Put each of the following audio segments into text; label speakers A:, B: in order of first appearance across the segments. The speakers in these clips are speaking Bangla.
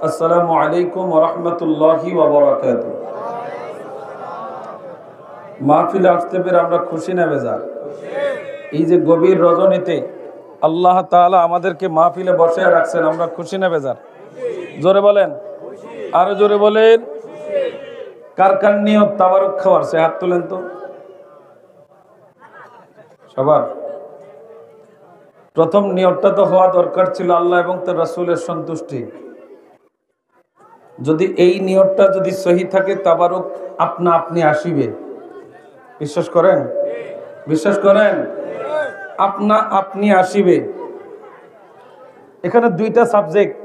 A: আসসালামু আলাইকুম ওয়া রাহমাতুল্লাহি ওয়া বারাকাতুহু। মাহফিলে আসতে পেরে আমরা খুশি না বেজার? এই যে গভীর রজনীতে আল্লাহ তাআলা আমাদেরকে মাহফিলে বসায় রাখছেন, আমরা খুশি না বেজার? জোরে বলেন, আরো জোরে বলেন। কার কার নিয়ত তাবারক খাওয়ার, সে হাত তোলেন তো। সবার প্রথম নিয়তটা তো হওয়া দরকার ছিল আল্লাহ এবং তার রাসূলের সন্তুষ্টি। যদি এই নিয়তটা যদি সহি থাকে, তাবারক আপনা আপনি আসিবে। বিশ্বাস করেন? বিশ্বাস করেন? আপনা আপনি আসিবে। এখানে দুইটা সাবজেক্ট,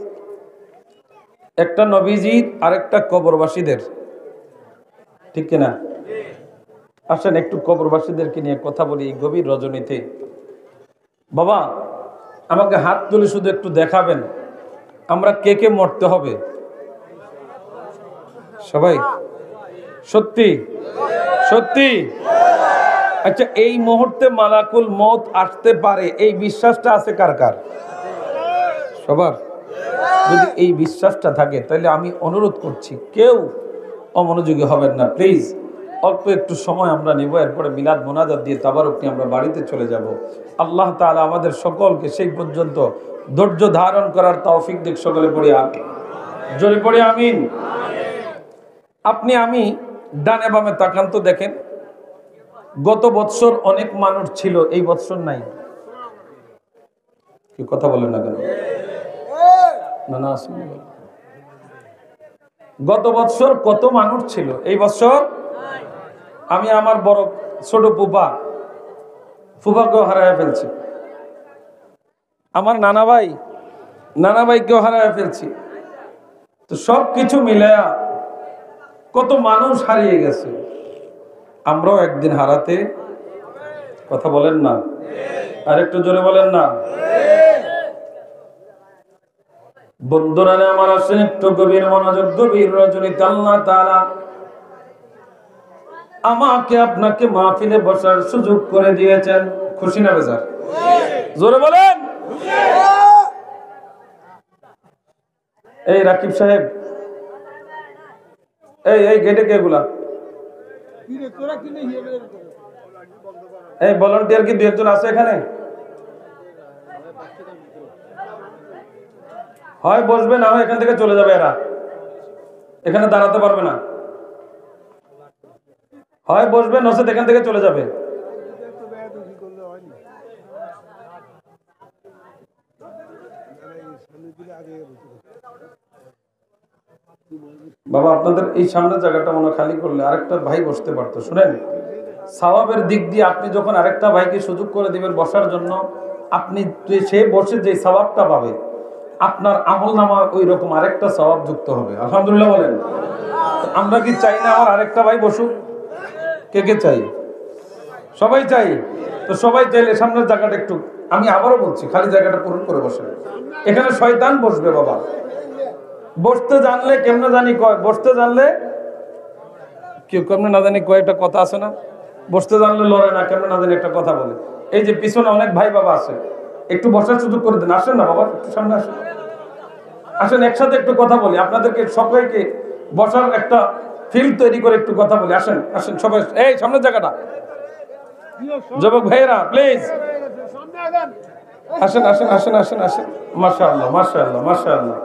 A: একটা নবীজির আর একটা কবরবাসীদের, ঠিক কিনা? আসেন একটু কবরবাসীদেরকে নিয়ে কথা বলি এই গভীর রজনীতে। বাবা, আমাকে হাত তুলে শুধু একটু দেখাবেন আমরা কে কে মরতে হবে? সবাই? সত্যি সত্যি? আচ্ছা, এই মুহূর্তে মালাকুল মউত আসতে পারে, এই বিশ্বাসটা আছে কার কার? সবার? যদি এই বিশ্বাসটা থাকে তাহলে আমি অনুরোধ করছি কেউ অমনোযোগী হবেন না, প্লিজ। অল্প একটু সময় আমরা নেব, এরপরে মিলাদ মোনাজাত দিয়ে তাবারক নিয়ে আমরা বাড়িতে চলে যাব। আল্লাহ তাআলা আমাদের সকলকে সেই পর্যন্ত ধৈর্য ধারণ করার তৌফিক দিক। সকলে পড়ি আমিন, জোরে পড়ি আমিন। আপনি আমি ডানে বামে তাকান তো দেখেন, গত বৎসর অনেক মানুষ ছিল, এই বৎসর নাই। কি কথা বলেন না কেন? না না, আসুন। গত বৎসর কত মানুষ ছিল, এই বৎসর আমি আমার বড় ছোট ফুফাকেও হারায় ফেলছি, আমার নানা ভাইকেও হারায় ফেলছি। তো সবকিছু মিলায়া কত মানুষ হারিয়ে গেছে, আমরাও একদিন হারাতে। কথা বলেন না, আর একটু জোরে বলেন না। বন্ধুরা আমার, আসেন একটু গভীর মনোযোগ। গভীর রজনীতে আল্লাহ তাআলা আমাকে আপনাকে মাহফিলে বসার সুযোগ করে দিয়েছেন। খুশি না বেজার? জোরে বলেন। এই রাকিব সাহেব, এই গেটে কে গুলা? এই ভলান্টিয়ার কি 2 একজন আছে এখানে? হয় বসবে, না হয় এখান থেকে চলে যাবে। এরা এখানে দাঁড়াতে পারবে না, হয় বসবে নচেত এখান থেকে চলে যাবে। বাবা, আপনাদের এই সামনের জায়গাটা মনে খালি করলে আরেকটা ভাই বসতে পারতো। শুনেন, সওয়াবের দিক দিয়ে আপনি যখন আরেকটা ভাইকে সুযোগ করে দিবেন বসার জন্য, আপনি সে বসে যে সওয়াবটা পাবে, আপনার আমলনামা ওই রকম আরেকটা সওয়াব যুক্ত হবে। আলহামদুলিল্লাহ বলেন। আমরা কি চাই না আমার আরেকটা ভাই বসুক? কে কে চাই? সবাই চাই। তো সবাই চাইলে সামনের জায়গাটা একটু, আমি আবারও বলছি, খালি জায়গাটা পূরণ করে বসে। এখানে শয়তান বসবে বাবা। বসতে জানলে কেমনে জানি কয়, বসতে জানলে কেউ কেমনে না জানি কয়, একটা কথা আছে না, বসতে জানলে লড়ে না, কেমনে না জানি একটা কথা বলে। এই যে পিছনে অনেক ভাই বাবা আছে, একটু বসার সুযোগ করে দেন। আসেন না বাবা, একটু সামনে আসেন, আসেন একসাথে একটু কথা বলি। আপনাদেরকে সবাইকে বসার একটা ফিল্ড তৈরি করে একটু কথা বলি। আসেন আসেন সবাই, এই সামনের জায়গাটা, যুবক ভাইয়েরা প্লিজ আসেন আসেন আসেন আসেন আসেন। মাশাআল্লাহ মাশাআল্লাহ মাশাআল্লাহ,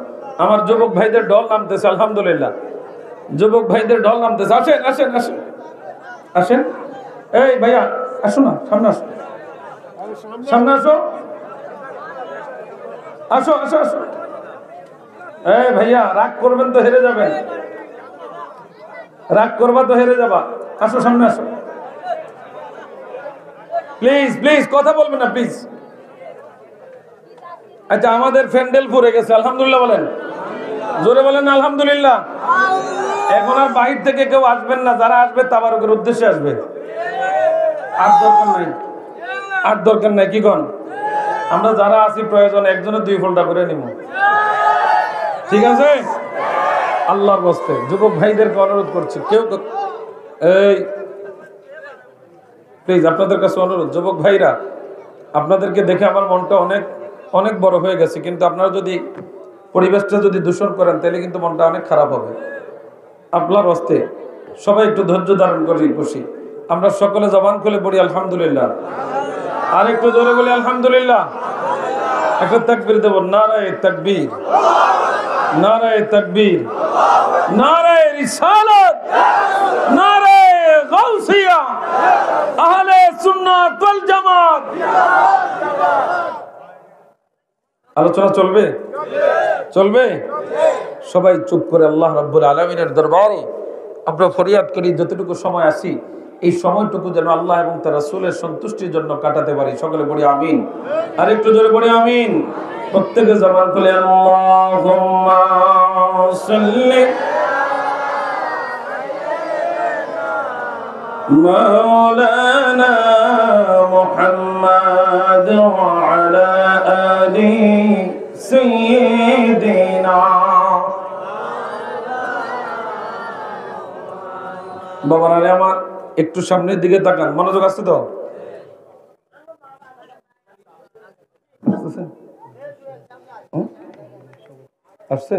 A: আমার যুবক ভাইদের ঢল নামতেছে। আলহামদুলিল্লাহ, যুবক ভাইদের ঢল নামতেছে। আসেন আসেন আসেন আসেন। এই ভাইয়া আসো না, সামনে আসো, সামনে আসো, আসো আসো আসো। এই ভাইয়া, রাগ করবেন তো হেরে যাবেন, রাগ করবা তো হেরে যাবা। আসো সামনে আসো, প্লিজ প্লিজ, কথা বলবেন না প্লিজ। আচ্ছা, আমাদের প্যান্ডেল পড়ে গেছে, আলহামদুলিল্লাহ বলেন, জোরে বলেন আলহামদুলিল্লাহ। এখন আর বাহির থেকে কেউ আসবেন না, যারা আসবে তাবারকের উদ্দেশ্যে আসবে। আর দরকার নাই, আর দরকার নাই। কি কন? আমরা যারা আছি প্রয়োজন একজনের 2 ফোল্ডা করে নিব, ঠিক আছে? আল্লাহর বস্তে যুবক ভাইদেরকে অনুরোধ করছি, কেউ এই প্লিজ আপনাদের কাছে অনুরোধ, যুবক ভাইরা, আপনাদেরকে দেখে আমার মনটা অনেক অনেক বড় হয়ে গেছে, কিন্তু আপনারা যদি পরিবেশটা যদি দূষণ করেন তাহলে কিন্তু মনটা অনেক খারাপ হবে। আপনার হস্তে সবাই একটু ধৈর্য ধারণ করে বসি। আমরা সকলে জবান খুলে পড়ি আলহামদুলিল্লাহ, আর একটু জোরে বলি আলহামদুলিল্লাহ। একটা তাকবীর দেব, নারায়ে তাকবীর, নারায়ে তাকবীর, নারায়ে রিসালাত, নারায়ে গাউসিয়া, আহলে সুন্নাত ওয়াল জামাত। আলোচনা চলবে? চলবে। সবাই চুপ করে আল্লাহ রাব্বুল আলামিনের দরবারে আমরা ফরিয়াদ করি, যতটুকু সময় আসি এই সময়টুকু যেন আল্লাহ এবং তার রাসূলের সন্তুষ্টির জন্য কাটাতে পারি। সকলে বলি আমিন। আর একটু জোরে বলি আমিন। প্রত্যেকে জবান খুলে আল্লাহুম্মা সাল্লি মাওলানা মুহাম্মাদ ওয়া আলা আলি সাইয়্যিদিনা। বাবারা আমার একটু সামনের দিকে তাকান, মনোযোগ আসছে তো? আসছে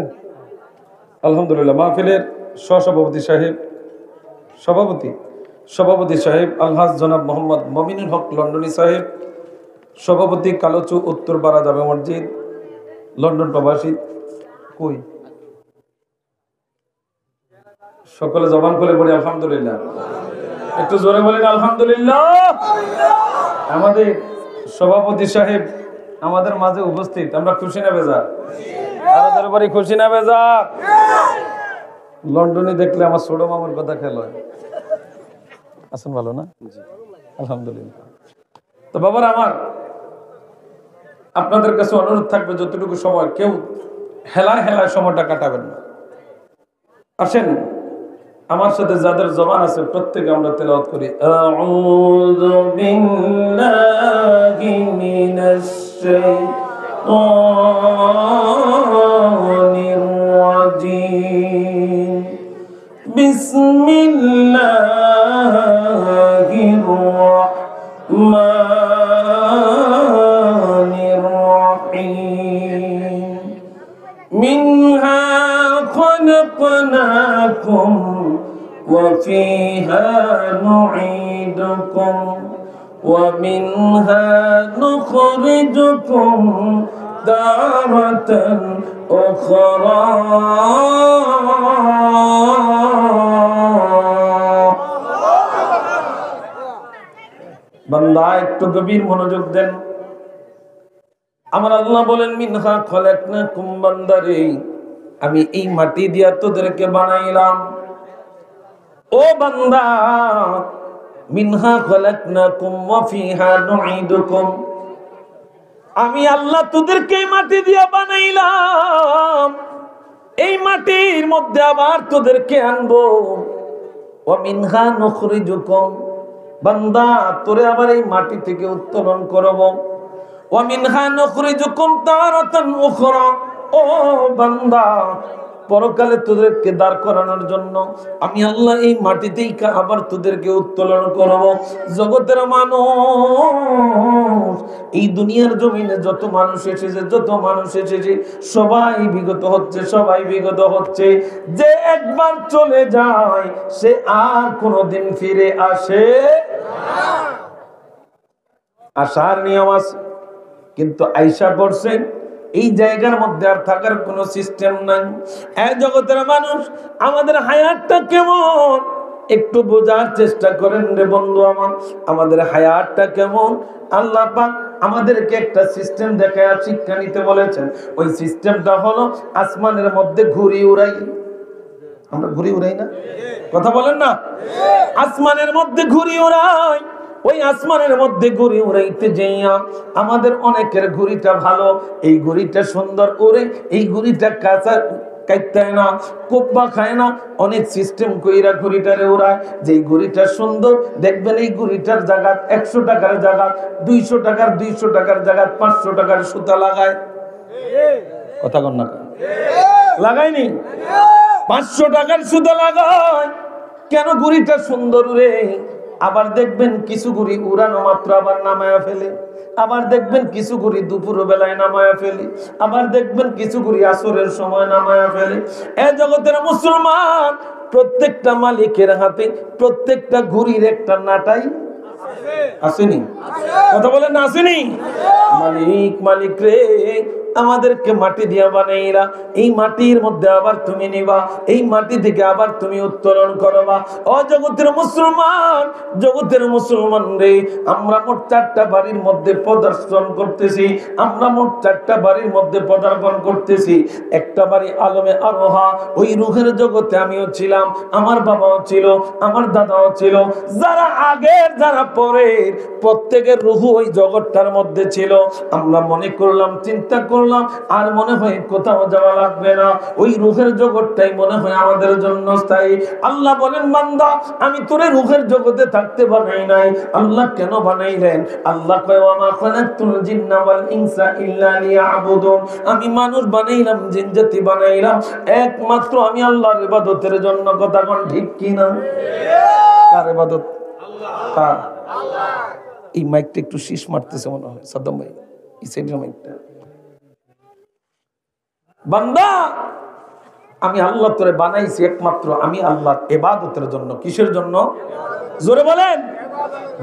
A: আলহামদুলিল্লাহ। মাহফিলের সভাপতি সাহেব আলহাজ জনাব মোহাম্মদ মমিনুল হক লন্ডনী সাহেব, সভাপতি কালোচু উত্তরপাড়া জামে মসজিদ, লন্ডন প্রবাসী। কই সকলে জবান খুলে পড়ি আলহামদুলিল্লাহ। একটু জোরে বলেন আলহামদুলিল্লাহ। আমাদের সভাপতি সাহেব আমাদের মাঝে উপস্থিত, আমরা খুশি না বেজার? আরো বাড়ি খুশি না বেজার? লন্ডনে দেখলে আমার ছোট মামার কথা খেয়াল হয়। আছেন ভালো না? আলহামদুলিল্লাহ। তো বাবার আমার আপনাদের কাছে অনুরোধ থাকবে, যতটুকু সময় কেউ হেলায় সময়টা কাটাবেন না। আসেন আমার সাথে যাদের জবান আছে প্রত্যেকে আমরা তেলাওয়াত করি। আউযু বিল্লাহি মিনাশ শাইতানির রাজীম। বিসমিল্লাহির রাহমানির রাহিম। মিনহা خلقناكم وفيها نعيدكم ومنها نخرجكم تارة أخرى। বান্দা একটু গভীর মনোযোগ দেন। আমার আল্লাহ বলেন মিনহা খলাকনাকুম, বান্দারে আমি এই মাটি দিয়া তোদেরকে বানাইলাম। ও বান্দা, মিনহা খলাকনাকুম ওয়া ফিহা নুঈদুকুম, আমি আল্লাহ তোদেরকে এই মাটি দিয়া বানাইলাম, এই মাটির মধ্যে আবার তোদেরকে আনবো। ওয়া মিনহা নুখরিজুকুম, বান্দা তোরে আবার এই মাটি থেকে উত্তোলন করব। ওয়া মিনহা নুখরিজুকুম তারাতান উখরা, ও বান্দা পরকালে তোদেরকে দাঁড় করানোর জন্য আমি আল্লাহ এই মাটিতেই আবার তোদেরকে উত্তোলন করব। জগতের মানুষ, এই দুনিয়ার জমিনে যত মানুষ এসেছে সবাই বিগত হচ্ছে। যে একবার চলে যায় সে আর কোনোদিন ফিরে আসে না। আসার নিয়ম আছে, কিন্তু আইসা পড়ছেন এই জায়গার মধ্যে আর থাকার কোন সিস্টেম নাই। এই জগতের মানুষ, আমাদের হায়াতটা কেমন একটু বোঝার চেষ্টা করেন রে বন্ধু আমার। আমাদের হায়াতটা কেমন, আল্লাহ পাক আমাদেরকে একটা সিস্টেম দেখায় শিক্ষা নিতে বলেছেন। ওই সিস্টেমটা হলো আসমানের মধ্যে ঘুড়ি উড়াই। আমরা ঘুড়ি উড়াই না? কথা বলেন না? আসমানের মধ্যে ঘুড়ি উড়াই। ওই আসমানের মধ্যে ঘুড়ি উড়াইতে যাইয়া আমাদের অনেকের ঘুড়িটা ভালো, এই ঘুড়িটা সুন্দর উড়ে, এই ঘুড়িটা কাঁচা কাটতে না, কোপ্পা খায় না, অনেক সিস্টেম কইরা ঘুড়িটারে উড়ায়। যেই ঘুড়িটা সুন্দর দেখবেন এই ঘুড়িটার জায়গা 100 টাকার জায়গা 200 টাকার জায়গা 500 টাকার সুতা লাগায়। কথা কন না? লাগায়নি? 500 টাকার সুতা লাগায় কেন? ঘুড়িটা সুন্দর উড়ে। আবার দেখবেন কিছু ঘুড়ি উড়ানো মাত্র আবার নামায়া ফেলে। আবার দেখবেন কিছু ঘুরি দুপুর বেলায় নামায়া ফেলি, আবার দেখবেন কিছু ঘুরি আসরের সময় নামায়া ফেলি। এ জগতের মুসলমান, প্রত্যেকটা মালিকের হাতে প্রত্যেকটা ঘুড়ির একটা নাটাই আসেনি? কথা বলেন না আসেনি? মালিক রে, আমাদেরকে মাটি দিয়া বানাইলা, এই মাটির মধ্যে আবার তুমি নিবা, এই মাটি থেকে আবার তুমি উত্তোলন করবা। ও জগতের মুসলমান রে, আমরা মোট 4টা বাড়ির মধ্যে পদার্পণ করতেছি, আমরা মোট 4টা বাড়ির মধ্যে পদার্পণ করতেছি। একটা বাড়ি আলমে আরোহা, ওই রুহের জগতে আমিও ছিলাম, আমার বাবাও ছিল, আমার দাদাও ছিল। যারা আগের যারা পরের, প্রত্যেকের রুহু ওই জগৎটার মধ্যে ছিল। আমরা মনে করলাম, চিন্তা করলাম, আর মনে হয় কোথাও যাওয়া লাগবে না, ওই রুহের জগৎটাই মনে হয় আমাদের জন্য স্থায়ী। আল্লাহ বলেন, বান্দা আমি তোরে রুহের জগতে থাকতে বানাই নাই। আল্লাহ কেন বানাইলেন? আল্লাহ কয়, ওয়া মা খালাকতুল জিন্না ওয়াল ইনসা ইল্লা লিয়াবুদুন। আমি মানুষ বানাইলাম, জিন জাতি বানাইলাম একমাত্র আমি আল্লাহর ইবাদতের জন্য। কথা কোন ঠিক কি না? কার ইবাদত? কার? আল্লাহ। এই মাইকটা একটু শীষ মারতেছে মনে হয়, সাদ্দাম ভাই এই সাইডের মাইকটা। বান্দা আমি আল্লাহ তোরে বানাইছি একমাত্র আমি আল্লাহর ইবাদতের জন্য। কিসের জন্য? জোরে বলেন।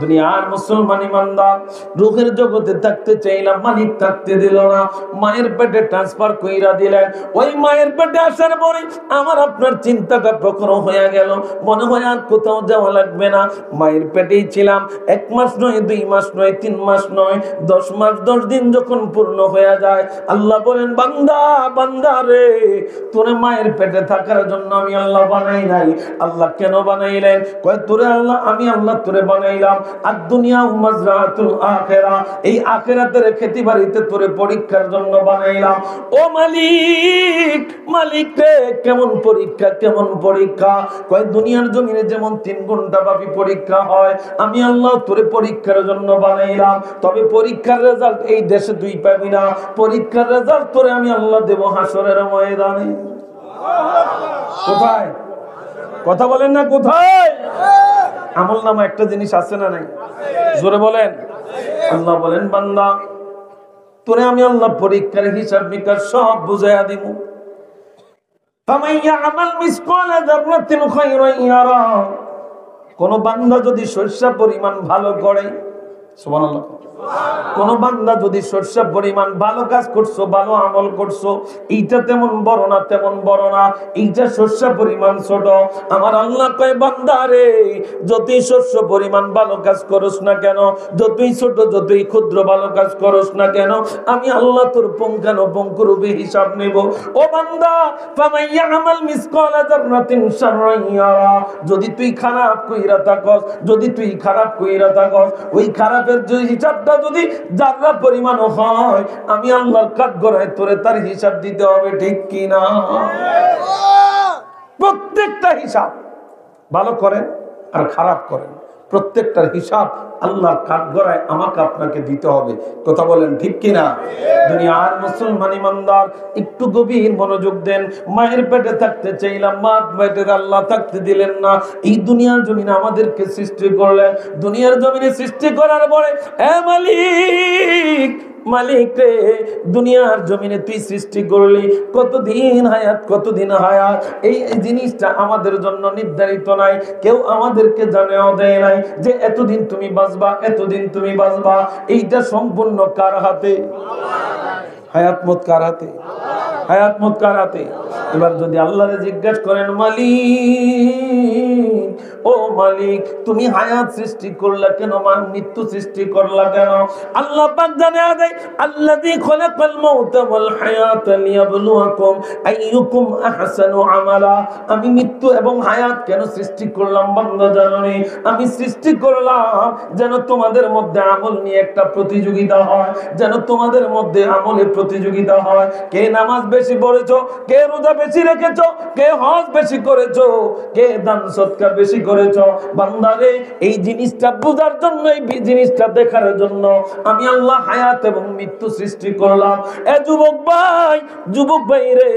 A: দুনিয়ার মুসলমান ইমানদার, রূহের জগতে থাকতে চাইলাম, মালিক থাকতে দিল না, মায়ের পেটে ট্রান্সফার কইরা দিলেন। ওই মায়ের পেটে আসার পরে আমার আপনার চিন্তাটা প্রখর হয়ে গেল, মনে হয় আর কোথাও যাওয়া লাগবে না। মায়ের পেটেই ছিলাম, 1 মাস নয়, 2 মাস নয়, 3 মাস নয়, 10 মাস 10 দিন যখন পূর্ণ হয়ে যায়, আল্লাহ বলেন, বান্দা রে, তোরে মায়ের পেটে থাকার জন্য আমি আল্লাহ বানাই নাই। আল্লাহ কেন বানাইলেন? কয়, তোরে আল্লাহ, আমি আল্লাহ তোরে বানাইলাম আর দুনিয়া মাযরাতুল আখিরা, এই আখিরাতের খেতি বাড়িতে তোরে পরীক্ষার জন্য বানাইলাম। ও মালিক রে, কেমন পরীক্ষা? কয়, দুনিয়ার জমিনে যেমন 3 ঘন্টা ব্যাপী পরীক্ষা হয়, আমি আল্লাহ তোরে পরীক্ষার জন্য বানাইলাম। তবে পরীক্ষার রেজাল্ট এই দেশে তুই পাবি না, পরীক্ষার রেজাল্ট তোরে আমি আল্লাহ দেব হাসরের ময়দানে। কোথায়? কথা বলেন না, কোথায়? আমল নামা একটা জিনিস আছে না নাই? জোরে বলেন। আল্লাহ বলেন, বান্দা তোরে আমি আল্লাহ পরীক্ষার হিসাব নিকাশ সব বুঝাইয়া দিব। কোন বান্দা যদি সরিষা পরিমাণ ভালো করে, সুবহানাল্লাহ, কোন বান্দা যদি সরিষা পরিমাণ ভালো কাজ করছো, ভালো আমল করছো, এইটা তেমন বড় না, তেমন বড় না, এইটা সরিষা পরিমাণ ছোট। আমার আল্লাহ কয়, বান্দা রে, যতই সরিষা পরিমাণ ভালো কাজ করস না কেন, যতই ছোট যতই ক্ষুদ্র ভালো কাজ করস না কেন, আমি আল্লাহ তোর পুঙ্খানুপুঙ্খরূপে হিসাব নেব। ও বান্দা, ফামাইয়ামাল মিসকালা যাররাতিন শাররান ইয়ারা, যদি তুই খারাপ কইরা থাকস, ওই খারাপের যে হিসাবটা যদি যারা পরিমাণ হয়, আমি আল্লাহর কাঠগড়ায় তোরে তার হিসাব দিতে হবে, ঠিক কি না? প্রত্যেকটা হিসাব, ভালো করেন আর খারাপ করেন, প্রত্যেকটার হিসাব আল্লাহর কাঠগড়ায় আমাকে আপনাকে দিতে হবে। কথা বলেন ঠিক কি না? দুনিয়ার মুসলমান ইমানদার, একটু গভীর মনোযোগ দেন। মায়ের পেটে থাকতে চাইলাম, মা পেটে আল্লাহ থাকতে দিলেন না। এই দুনিয়ার জমিনে আমাদেরকে সৃষ্টি করলেন, দুনিয়ার জমিনে সৃষ্টি করার পরে, এ মালিক রে, দুনিয়ার জমিনে তুই সৃষ্টি করলি, কতদিন হায়াত, এই জিনিসটা আমাদের জন্য নির্ধারিত নাই। কেউ আমাদেরকে জানাও দেয় নাই যে এতদিন তুমি বাঁচবা, এতদিন তুমি বাঁচবা। এইটা সম্পূর্ণ কার হাতে? হায়াত মত কার হাতে? এবার যদি আল্লাহরে জিজ্ঞাসা করেন, মালিক তুমি হায়াত সৃষ্টি করলা কেন, মৃত্যু সৃষ্টি করলা কেন? আল্লাহ পাক জানিয়ে দেয়, আল্লাযী খলাকাল মাউতা ওয়াল হায়াতা লিয়াবলুয়াকুম আইয়ুকুম আহসানু আমালা। আমি মৃত্যু এবং হায়াত কেন সৃষ্টি করলাম বান্দা জানো নি? আমি সৃষ্টি করলাম যেন তোমাদের মধ্যে আমল নিয়ে একটা প্রতিযোগিতা হয়, যেন তোমাদের মধ্যে আমলে প্রতিযোগিতা হয়, কে নামাজ বেশি পড়েছো, কে রোজা বেশি রেখেছো, কে হজ বেশি করেছো, কে দান সদকা বেশি করেছো। বান্দারে এই জিনিসটা বোঝার জন্য, এই জিনিসটা দেখার জন্য আমি আল্লাহ হায়াত এবং মৃত্যু সৃষ্টি করলাম। এ যুবক ভাই রে,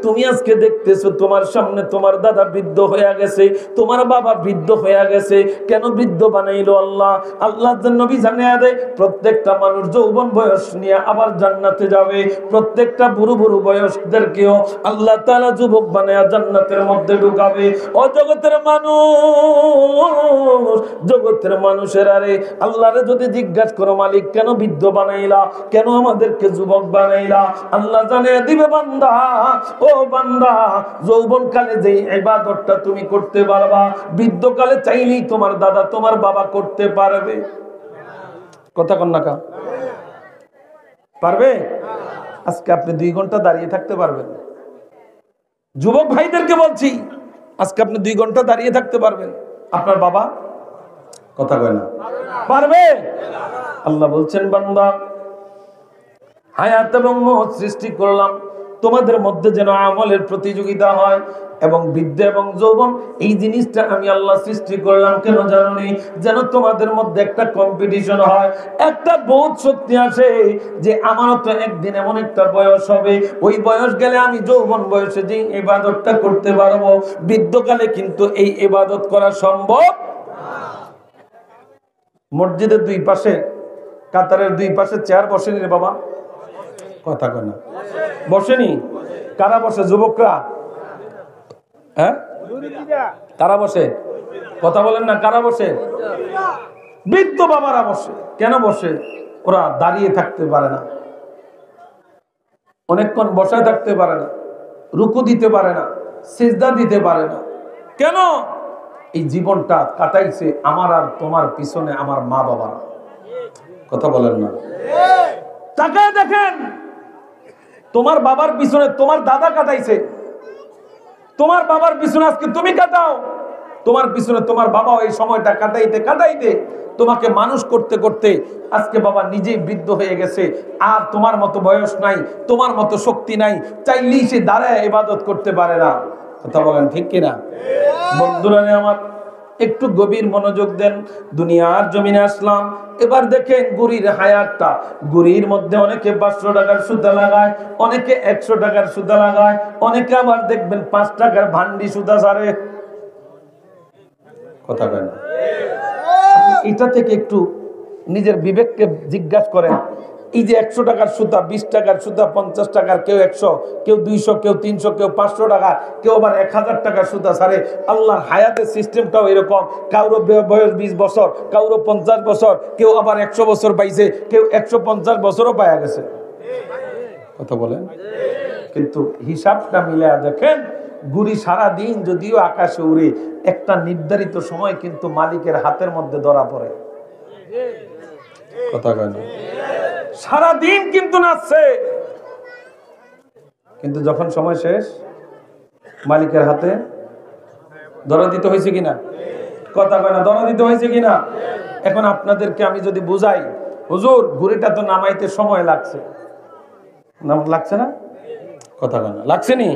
A: তুমি আজকে দেখতেছো তোমার সামনে তোমার দাদা বৃদ্ধ হয়ে গেছে, তোমার বাবা বৃদ্ধ হয়ে গেছে। কেন বৃদ্ধ বানাইলো আল্লাহ? আল্লাহর নবী জানিয়ে দেয় প্রত্যেকটা মানুষ যৌবন বয়স নিয়ে আবার জান্নাতে যাবে, প্রত্যেকটা বুড়ো বুড়ো বয়সদেরকেও আল্লাহ তাআলা যুবক বানায়া জান্নাতের মধ্যে ঢুকাবে। ও জগতের মানুষ, জগতের মানুষের আরে আল্লাহরে যদি জিজ্ঞাসা করো মালিক কেন বৃদ্ধ বানাইলা, কেন আমাদেরকে যুবক বানাইলা, আল্লাহ জানিয়ে দিবে বান্দা, ও বান্দা, যৌবন কালে যে ইবাদতটা তুমি করতে পারবা, বৃদ্ধকালে চাইলেই তোমার দাদা তোমার বাবা করতে পারবে। কথা কন না কা পারবে? আজকে আপনি 2 ঘন্টা দাঁড়িয়ে থাকতে পারবেন? যুবক ভাইদেরকে বলছি, আজকে আপনি 2 ঘন্টা দাঁড়িয়ে থাকতে পারবেন? আপনার বাবা কথা কয় না পারবে? আল্লাহ বলছেন বান্দা, হায়াত এবং মওত সৃষ্টি করলাম তোমাদের মধ্যে যেন আমলের প্রতিযোগিতা হয়, এবং বৃদ্ধ এবং যৌবন এই জিনিসটা আমি আল্লাহ সৃষ্টি করলাম কেন জানোনি? যেন তোমাদের মধ্যে একটা কম্পিটিশন হয়, একটা বোধ শক্তি আসে যে আমারও তো একদিন এমন একটা বয়স হবে, ওই বয়স গেলে আমি যৌবন বয়সে যে ইবাদতটা করতে পারবো, বৃদ্ধকালে কিন্তু এই ইবাদত করা সম্ভব। মসজিদের 2 পাশে, কাতারের 2 পাশে চেয়ার বসেনি রে বাবা? কথা কয় না বসেনি? কারা বসে? যুবকরা? হ্যাঁ, কারা বসে? কথা বলেন না, কারা বসে? বৃদ্ধ বাবারা বসে। কেন বসে? ওরা দাঁড়িয়ে থাকতে পারে না, অনেকক্ষণ বসায় থাকতে পারে না, রুকু দিতে পারে না, সিজদা দিতে পারে না। কেন? এই জীবনটা কাটাইছে আমার আর তোমার পিছনে আমার মা বাবারা। কথা বলেন না? তাকায় দেখেন, তোমার বাবার পিছনে তোমার দাদা কাটাইছে, তোমার বাবার পিছনে আজকে তুমি কাটাও, তোমার পিছনে তোমার বাবাও এই সময়টা কাটাইতে কাটাইতে তোমাকে মানুষ করতে করতে আজকে বাবা নিজেই বৃদ্ধ হয়ে গেছে, আর তোমার মতো বয়স নাই, তোমার মতো শক্তি নাই, চাইলেই সে দাঁড়ায় ইবাদত করতে পারে না। কথা বলেন ঠিক কিনা? বন্ধুরা আমার, একটু গভীর মনোযোগ দেন। দুনিয়ার জমিনে আসলাম, এবার দেখেন গুড়ির হায়াতটা। গুড়ির মধ্যে অনেকে 500 টাকার সুতা লাগায়, অনেকে 100 টাকার সুতা লাগায়, অনেকে আবার দেখবেন 5 টাকার ভান্ডি সুতা ছাড়ে। কথা কেন? এটা থেকে একটু নিজের বিবেককে জিজ্ঞাসা করেন, এই যে 100 টাকার সুতা, 20 টাকার সুতা, 50 টাকার, কেউ 100, কেউ 200, কেউ 300, কেউ 500 টাকা, কেউ আবার 1000 টাকার সুতা ছাড়ে। আল্লাহর হায়াতের সিস্টেমটাও এরকম, কারো বয়স 20 বছর, কারো 50 বছর, কেউ আবার 100 বছর পাইছে, কেউ 150 বছরও পাওয়া গেছে। কথা বলেন? কিন্তু হিসাবটা মিলে দেখেন, গুড়ি সারাদিন যদিও আকাশে উড়ে, একটা নির্ধারিত সময় কিন্তু মালিকের হাতের মধ্যে ধরা পড়ে। কথা কয় না? সারাদিন কিন্তু নাচছে, কিন্তু যখন সময় শেষ মালিকের হাতে ধরা দিতে হয়েছে কিনা? কথা কয় না? ধরা দিতে হয়েছে কিনা? এখন আপনাদেরকে আমি যদি বুঝাই, হুজুর ঘুড়িটা তো নামাইতে সময় লাগছে, লাগছে না? কথা কয় না? লাগছে নি?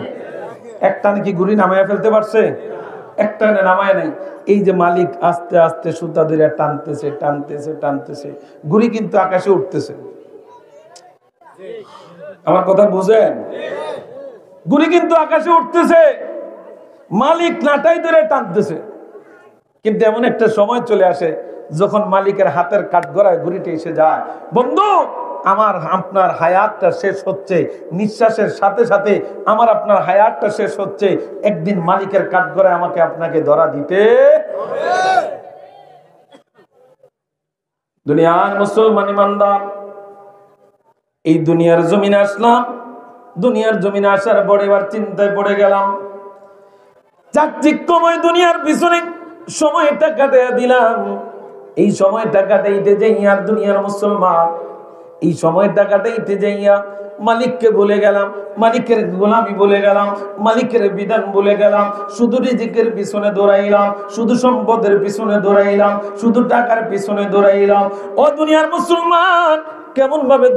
A: একটা নাকি ঘুড়ি নামাইয়া ফেলতে পারছে? একটা নামায় নাই। এই যে মালিক আস্তে আস্তে সুতা ধরে টানতেছে টানতেছে টানতেছে, ঘুড়ি কিন্তু আকাশে উঠতেছে। আমার কথা বুঝেন? ঘুড়ি কিন্তু আকাশে উঠতেছে, মালিক নাটাই ধরে টানতেছে। কিন্তু এমন একটা সময় চলে আসে যখন মালিকের হাতের কাঠগড়ায় ঘুড়িটা এসে যায়। বন্ধু, আমার আপনার হায়াতটা শেষ হচ্ছে, নিঃশ্বাসের সাথে সাথে আমার আপনার হায়াতটা শেষ হচ্ছে। একদিন মালিকের কাঠগড়ায় আমাকে আপনাকে ধরা দিতে হবে। দুনিয়ার মুসলমান ইমানদার, এই দুনিয়ার জমিনে আসলাম, দুনিয়ার জমিনে আসার পরে এবার চিন্তায় পড়ে গেলাম, চাকচিক্যময় দুনিয়ার পিছনে সময়টা কাটিয়ে দিলাম। এই সময়টা কাটাইতে যাইয়া দুনিয়ার মুসলমান, এই সময়টা কাটাইতে যাইয়া মালিককে ভুলে গেলাম, মালিকের গোলামি ভুলে গেলাম, মালিকের বিধান ভুলে গেলাম। শুধু রিজিকের পিছনে দৌড়াইলাম, শুধু সম্পদের পিছনে দৌড়াইলাম, শুধু টাকার পিছনে দৌড়াইলাম। ও দুনিয়ার মুসলমান, কেমন ভাবে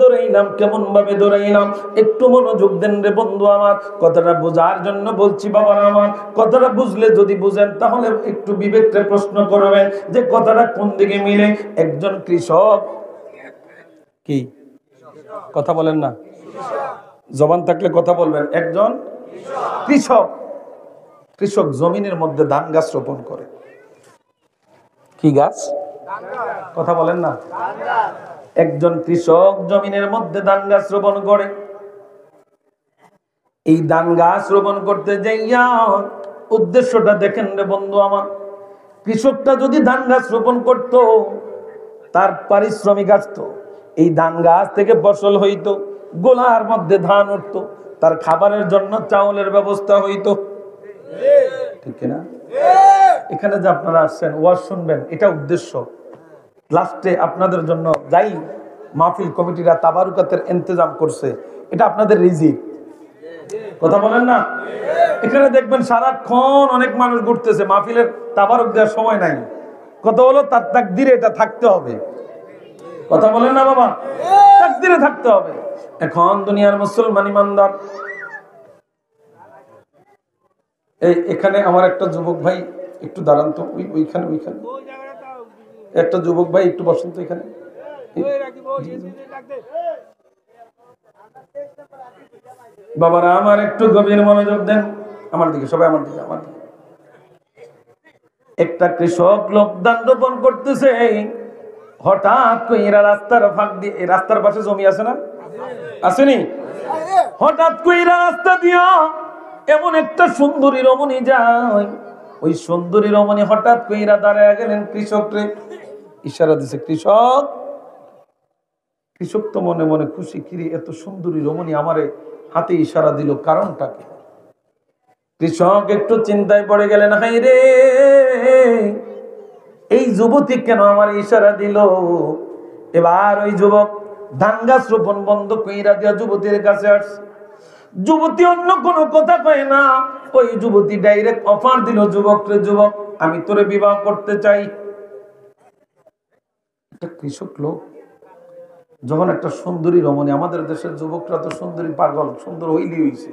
A: দৌড়াইলাম একটু মনোযোগ দেন রে বন্ধু আমার, কথাটা বোঝার জন্য বলছি বাবারা আমার। কথাটা বুঝলে যদি বুঝেন তাহলে একটু বিবেককে প্রশ্ন করবেন যে কথাটা কোন দিকে মিলে। একজন কৃষক, কি কথা বলেন না, জবান থাকলে কথা বলবেন। একজন কৃষক জমিনের মধ্যে ধান গাছ রোপণ করে। কি গাছ? কথা বলেন না। একজন কৃষক জমিনের মধ্যে ধান গাছ রোপণ করে। এই ধান গাছ রোপণ করতে যাইয়া উদ্দেশ্যটা দেখেন রে বন্ধু আমার। কৃষকটা যদি ধান গাছ রোপণ করত, তার পারিশ্রমিক আসতো, এই ধান গাছ থেকে ফসল হইতো, গোলার মধ্যে ধান উঠতো, তার খাবারের জন্য চাউলের ব্যবস্থা হইতো, ঠিক না? এখানে যে আপনারা আসছেন ওয়াজ শুনবেন, এটা উদ্দেশ্য। লাস্টে আপনাদের জন্য যাই মাহফিল কমিটিরা তাবারুকাতের ইন্তজাম করছে, এটা আপনাদের রিজিক। কথা বলেন না। এখানে দেখবেন সারাক্ষণ অনেক মানুষ ঘুরতেছে, মাহফিলের তাবারুক দেওয়ার সময় নাই। কথা হলো তার তাকদিরে এটা থাকতে হবে। কথা বলেন না বাবা, তাকদিরে থাকতে হবে। এখন দুনিয়ার মুসলমান ইমানদার, এখানে আমার একটা যুবক ভাই একটু দাঁড়ান তো, ওইখানে একটা যুবক ভাই একটু বসেন তো এখানে। বাবারা আমার একটু গভীর মনোযোগ দেন আমার দিকে, সবাই আমার দিকে। একটা কৃষক লোক ধান রোপণ করতেছে, হঠাৎ করে এরা রাস্তার ফাঁক দিয়ে, রাস্তার পাশে জমি আছে না, আসেনি? হঠাৎ করে রাস্তা দিয়া এমন একটা সুন্দরী রমণী যায়, ওই সুন্দরী রমণী হঠাৎ করে দাঁড়ায় গেলেন কৃষকরে ইশারা দিছে। কৃষক তো মনে মনে খুশি, কিরে এত সুন্দরী রমণী আমারে হাতে ইশারা দিল, কারণটা কি? কৃষক একটু চিন্তায় পড়ে গেলেন, হাই রে এই যুবতী কেন আমার ইশারা দিল? এবার ওই যুবক ধান গাছ রোপণ বন্ধ কইরা দিয়া যুবতীর কাছে আসছে। যুবতী অন্য কোনো কথা কয় না, ওই যুবতী ডাইরেক্ট অফার দিল যুবকরে, যুবক আমি তোরে বিবাহ করতে চাই। একটা কৃষক লোক যখন একটা সুন্দরী রমণী, আমাদের দেশের যুবকরা তো সুন্দরী পাগল, সুন্দর হইলি হইছে।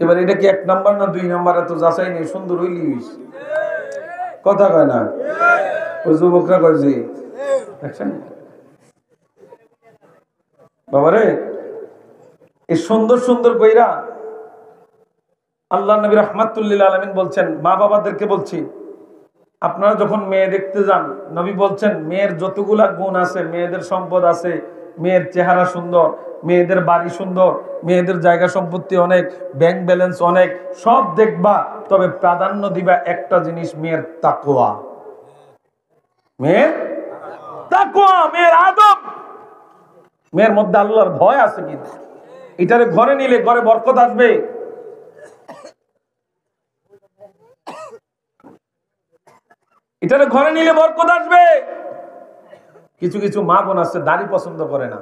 A: এবার এটা কি 1 নাম্বার না 2 নাম্বার, এত যাচাই নেই, সুন্দর হইলি হইছে। কথা কয় না ওই যুবকরা, কয় যে দেখছেন বাবারে এই সুন্দর সুন্দর কইরা। আল্লাহ নবী রাহমাতুল্লিল আলামিন বলছেন, মা বাবাদেরকে বলছি, আপনারা যখন মেয়ে দেখতে যান, নবী বলছেন মেয়ের যতগুলা গুণ আছে, মেয়েদের সম্পদ আছে, মেয়ের চেহারা সুন্দর, মেয়েদের বাড়ি সুন্দর, মেয়েদের জায়গা সম্পত্তি অনেক, ব্যাংক ব্যালেন্স অনেক, সব দেখবা, তবে প্রাধান্য দিবা একটা জিনিস, মেয়ের তাকওয়া। মেয়ের তাকওয়া, মেয়ের আদব, মেয়ের মধ্যে আল্লাহর ভয় আছে কিনা। এটারে ঘরে নিলে ঘরে বরকত আসবে। এটারে ঘরে নিলে বরকত আসবে। কিছু কিছু মা বোন আছে দাড়ি পছন্দ করে না।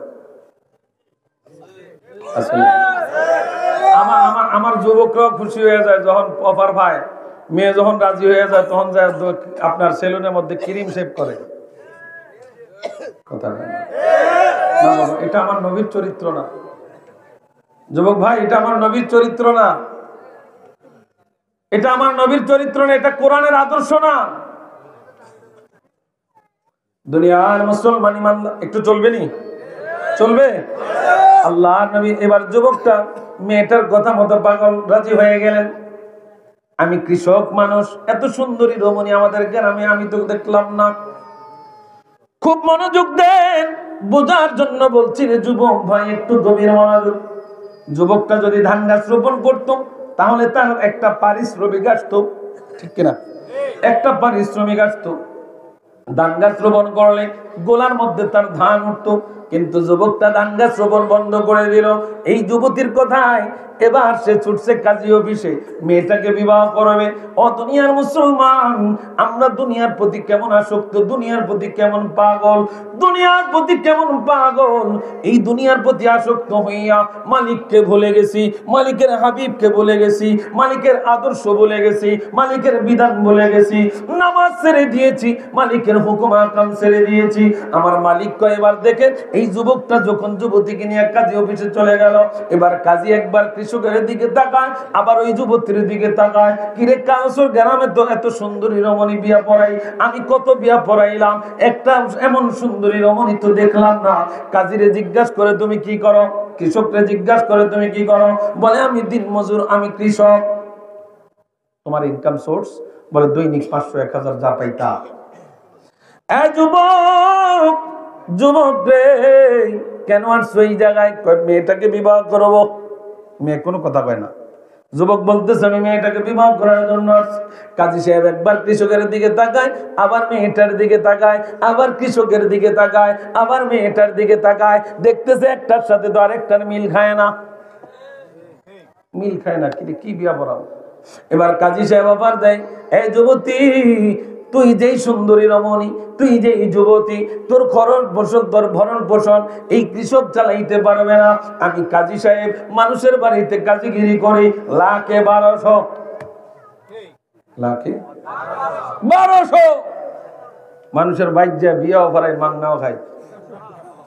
A: আমার যুবকরাও খুশি হয়ে যায় যখন অফার পায়, মেয়ে যখন রাজি হয়ে যায়, তখন যায় আপনার সেলুনের মধ্যে ক্রিম শেভ করে। কথা না, এটা আমার নবীর চরিত্র না যুবক ভাই, এটা আমার নবীর চরিত্র না, এটা আমার নবীর চরিত্র না, এটা কোরআনের আদর্শ না। দুনিয়ার মুসলমান ইমান একটু চলবে নি, চলবে। আল্লাহ নবী এবার যুবকটা মেয়েটার কথা মতো পাগল, রাজি হয়ে গেলেন। আমি কৃষক মানুষ, এত সুন্দরী রমণী আমাদের গ্রামে আমি তো দেখলাম না। খুব মনোযোগ দেন, বোঝার জন্য বলছি রে যুবক ভাই, একটু গভীর মনোযোগ। যুবকটা যদি ধান গাছ রোপণ করতো, তাহলে তার একটা পারিশ্রমিক আসতো, ঠিক কিনা? একটা পারিশ্রমিক আসতো। ধান গাছ রোপণ করলে গোলার মধ্যে তার ধান উঠতো, কিন্তু যুবকটা ধান গাছ রোপণ বন্ধ করে দিল। এই যুবতীর কথায় এবার সে ছুটছে কাজী অফিসে, মেয়েটাকে বিবাহ করবে। ও দুনিয়ার মুসলমান, আমরা দুনিয়ার প্রতি কেমন আসক্ত, দুনিয়ার প্রতি কেমন পাগল, দুনিয়ার প্রতি কেমন পাগল। এই দুনিয়ার প্রতি আসক্ত হইয়া মালিককে ভুলে গেছি, মালিকের হাবিবকে ভুলে গেছি, মালিকের আদর্শ ভুলে গেছি, মালিকের বিধান ভুলে গেছি, নামাজ ছেড়ে দিয়েছি, মালিকের হুকুম আহকাম ছেড়ে দিয়েছি। আমার মালিক কয় এবার দেখেন এই যুবকটা যখন যুবতীকে নিয়ে কাজী অফিসে চলে গেল, এবার কাজী একবার কৃষকের দিকে তাকায়, আবার ওই যুবতীর দিকে তাকায়, কিরে কাউসর গ্রামে তো এত সুন্দরী রমণী বিয়া পড়াই, আমি কত বিয়া পড়াইলাম, একটা এমন সুন্দরী রমণী তো দেখলাম না। কাজীরে জিজ্ঞাসা করে তুমি কি করো, কৃষকরে জিজ্ঞাসা করে তুমি কি করো, বলে আমি দিন মজুর, আমি কৃষক। তোমার ইনকাম সোর্স, বলে দৈনিক 500-1000 যা পাইতা। যুবক, যুবক রে কেন আসছো এই জায়গায়? মেয়েটাকে বিবাহ করবো। মেয়ে কোনো কথা কয় না। যুবক বলতেছে আমি মেয়েটাকে বিবাহ করার জন্য আসছি। কাজী সাহেব একবার কৃষকের দিকে তাকায়, আবার মেয়েটার দিকে তাকায়, আবার কৃষকের দিকে তাকায়, আবার মেয়েটার দিকে তাকায়, দেখতেছে একটার সাথে তো আরেকটার মিল খায় না, মিল খায় না। কি বিয়া পড়াবো? এবার কাজী সাহেব আবার দেয়, এই যুবতী, তুই যেই সুন্দরী রমণী, তুই যেই যুবতী, তোর খরচ পোষণ, তোর ভরণ পোষণ এই কৃষক চালাইতে পারবে না। আমি কাজী সাহেব মানুষের বাড়িতে কাজীগিরি করি, লাখে 1200, লাখে 1200 মানুষের বাইক যায় বিয়াও করাই, মাংনাও খাই।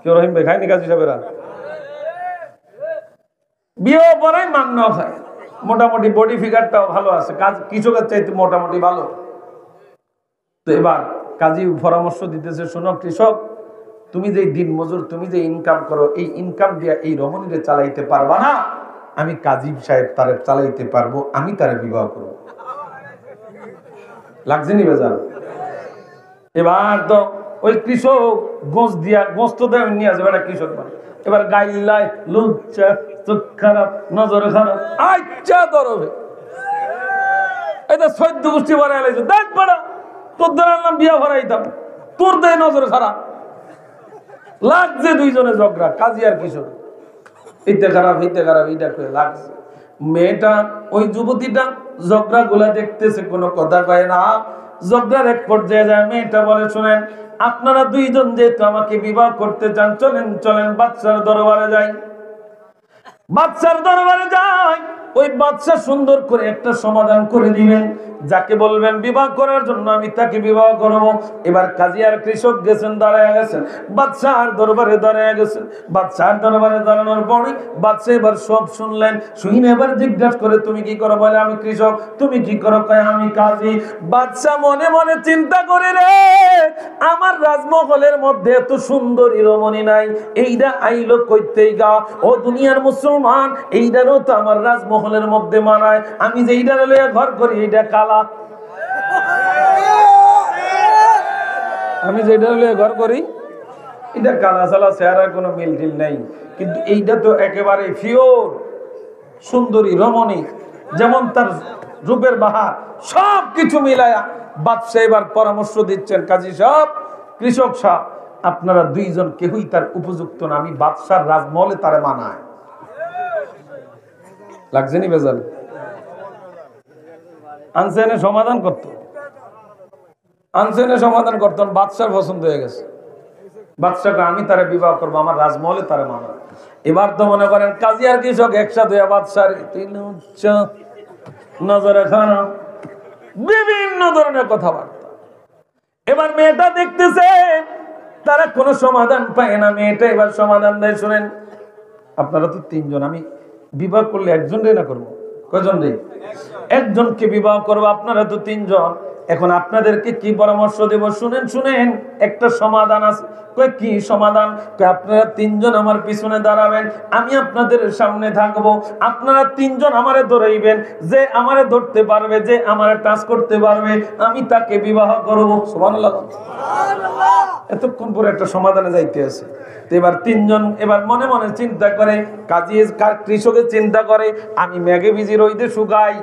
A: কেউ রহিম ভাই খায়নি? কাজী সাহেবেরা বিয়েও করাই, মাংনাও খায়। মোটামুটি বডি ফিগারটাও ভালো আছে, কাজ কৃষকের চাইতে মোটামুটি ভালো। তো এবার কাজী পরামর্শ দিতেছে, শোনো কৃষক, তুমি যে দিন মজুর, তুমি যে ইনকাম করো, এই ইনকাম দিয়ে এই রমণীরে চালাইতে পারবা না, আমি কাজী সাহেব তারে চালাইতে পারবো, আমি তারে বিবাহ করবো। লাগছে নি বেজান? এবার তো ওই কৃষক গোঁস দিয়া, গোঁস তো দেয় নিয়ে আসবে না কৃষক, এবার গাইলাই লুচ্চা, চোখ খারাপ, নজর খারাপ, আচ্ছা ধরবে এটা 14 গোষ্ঠী বানাই লাইছে, দেখ বড় তোর দ্বারা নাম বিয়া ভরাইতাম, তোর দেয় নজর খারাপ। লাগছে দুইজনে ঝগড়া, কাজী আর কিশোর, এইটা খারাপ, এইটা খারাপ, এইটা করে লাগছে। মেয়েটা, ওই যুবতীটা ঝগড়া গুলা দেখতেছে, কোনো কথা কয় না। ঝগড়ার এক পর্যায়ে যায়, মেয়েটা বলে, শোনেন আপনারা দুইজন যেহেতু আমাকে বিবাহ করতে চান, চলেন চলেন বাদশার দরবারে যাই। বাদশার দরবারে যাই, ওই বাদশা সুন্দর করে একটা সমাধান করে দিবেন, যাকে বলবেন বিবাহ করার জন্য আমি তাকে বিবাহ করব। এবার কাজী আর কৃষক গেছেন, দাঁড়ায় গেছেন, বাদশার দরবারে দাঁড়ায় গেছেন। বাদশার দরবারে দাঁড়ানোর পরে বাদশা এবার সব শুনলেন, শুনে এবার জিজ্ঞাসা করে তুমি কি করো? বলে আমি কৃষক। তুমি কি করো? কয় আমি কাজী। বাদশা মনে মনে চিন্তা করে, রে আমার রাজমহলের মধ্যে এত সুন্দরী রমণী নাই, এইটা আইলো কইতেই গা, ও দুনিয়ার মুসলমান, এইটারও তো আমার রাজমহলের মধ্যে মানায়, আমি যে এইটা লইয়া ঘর করি এইটা কালা, আমি যেটা লইয়া ঘর করি এটা কালা সালা, চেহারার কোনো মিল টিল নেই, কিন্তু এইটা তো একেবারে পিওর সুন্দরী রমণী, যেমন তার রূপের বাহার, সব কিছু মিলায়া বাদশা এবার পরামর্শ দিচ্ছেন, কাজী সাহেব, কৃষক সাহেব, আপনারা দুইজন কেউই তার উপযুক্ত না, আমি বাদশার রাজমহলে তারে মানায়। লাগছে নি বেজাল? আনসেনে সমাধান করত, আনসেনে সমাধান করতেন, বাদশার পছন্দ হয়ে গেছে। বাদশাকে আমি তারে বিবাহ করবো, আমার রাজমহলে তারে মানায়। এবার তো মনে করেন কাজী আর কৃষক একসাথে, বাদশার নজরে খারাপ, বিভিন্ন ধরনের কথাবার্তা। এবার মেয়েটা দেখতেছে তারা কোনো সমাধান পায় না, মেয়েটা এবার সমাধান দেয়, শুনেন আপনারা তো তিনজন, আমি বিবাহ করলে একজন রে না করবো, কয়জন রে? একজনকে বিবাহ করবো, আপনারা তো তিনজন, এখন আপনাদেরকে কি পরামর্শ দেব শুনেন, শুনেন একটা সমাধান আছে। কয় কি সমাধান? কয় আপনারা তিনজন আমার পিছনে দাঁড়াবেন, আমি আপনাদের সামনে থাকবো, আপনারা তিনজন আমারে ধরাইবেন, যে আমারে ধরতে পারবে, যে আমারে টাচ করতে পারবে, আমি তাকে বিবাহ করবো। সুবহানাল্লাহ। এতক্ষণ পরে একটা সমাধানে যাইতে আছে। এবার তিনজন এবার মনে মনে চিন্তা করে, কাজী কৃষকের চিন্তা করে, আমি মেঘে ভিজি রইদে শুকাই,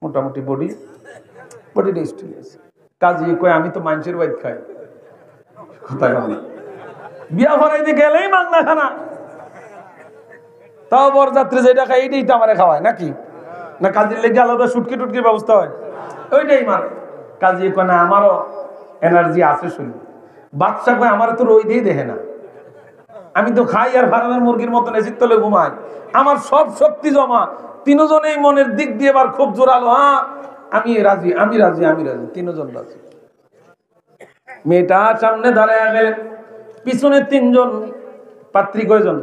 A: মোটামুটি বডিটা স্টিল আছে। কাজী কয় আমি তো মানুষের বাইক খাই, কথা বলে বিয়া ভরাইতে গেলেই মাংনা খানা, তাও বরযাত্রী যেটা খাই এইটাই তো আমারে খাওয়ায় নাকি, না কাজীর লেগে আলাদা সুটকি টুটকির ব্যবস্থা হয়, ওইটাই মানে। কাজী কয় না আমারও এনার্জি আছে শুনি। বাদশা কয় আমার তো রই দিয়ে দেখে না, আমি তো খাই আর ফার্মের মুরগির মতন এসির তলে ঘুমাই, আমার সব শক্তি জমা, তিনজনেই মনের দিক দিয়ে এবার খুব জোরালো, হ্যাঁ আমি রাজি, আমি রাজি, আমি রাজি, তিনজন রাজি। মেয়েটা সামনে দাঁড়ায় গেলেন, পিছনে তিনজন। পাত্রী কয়জন?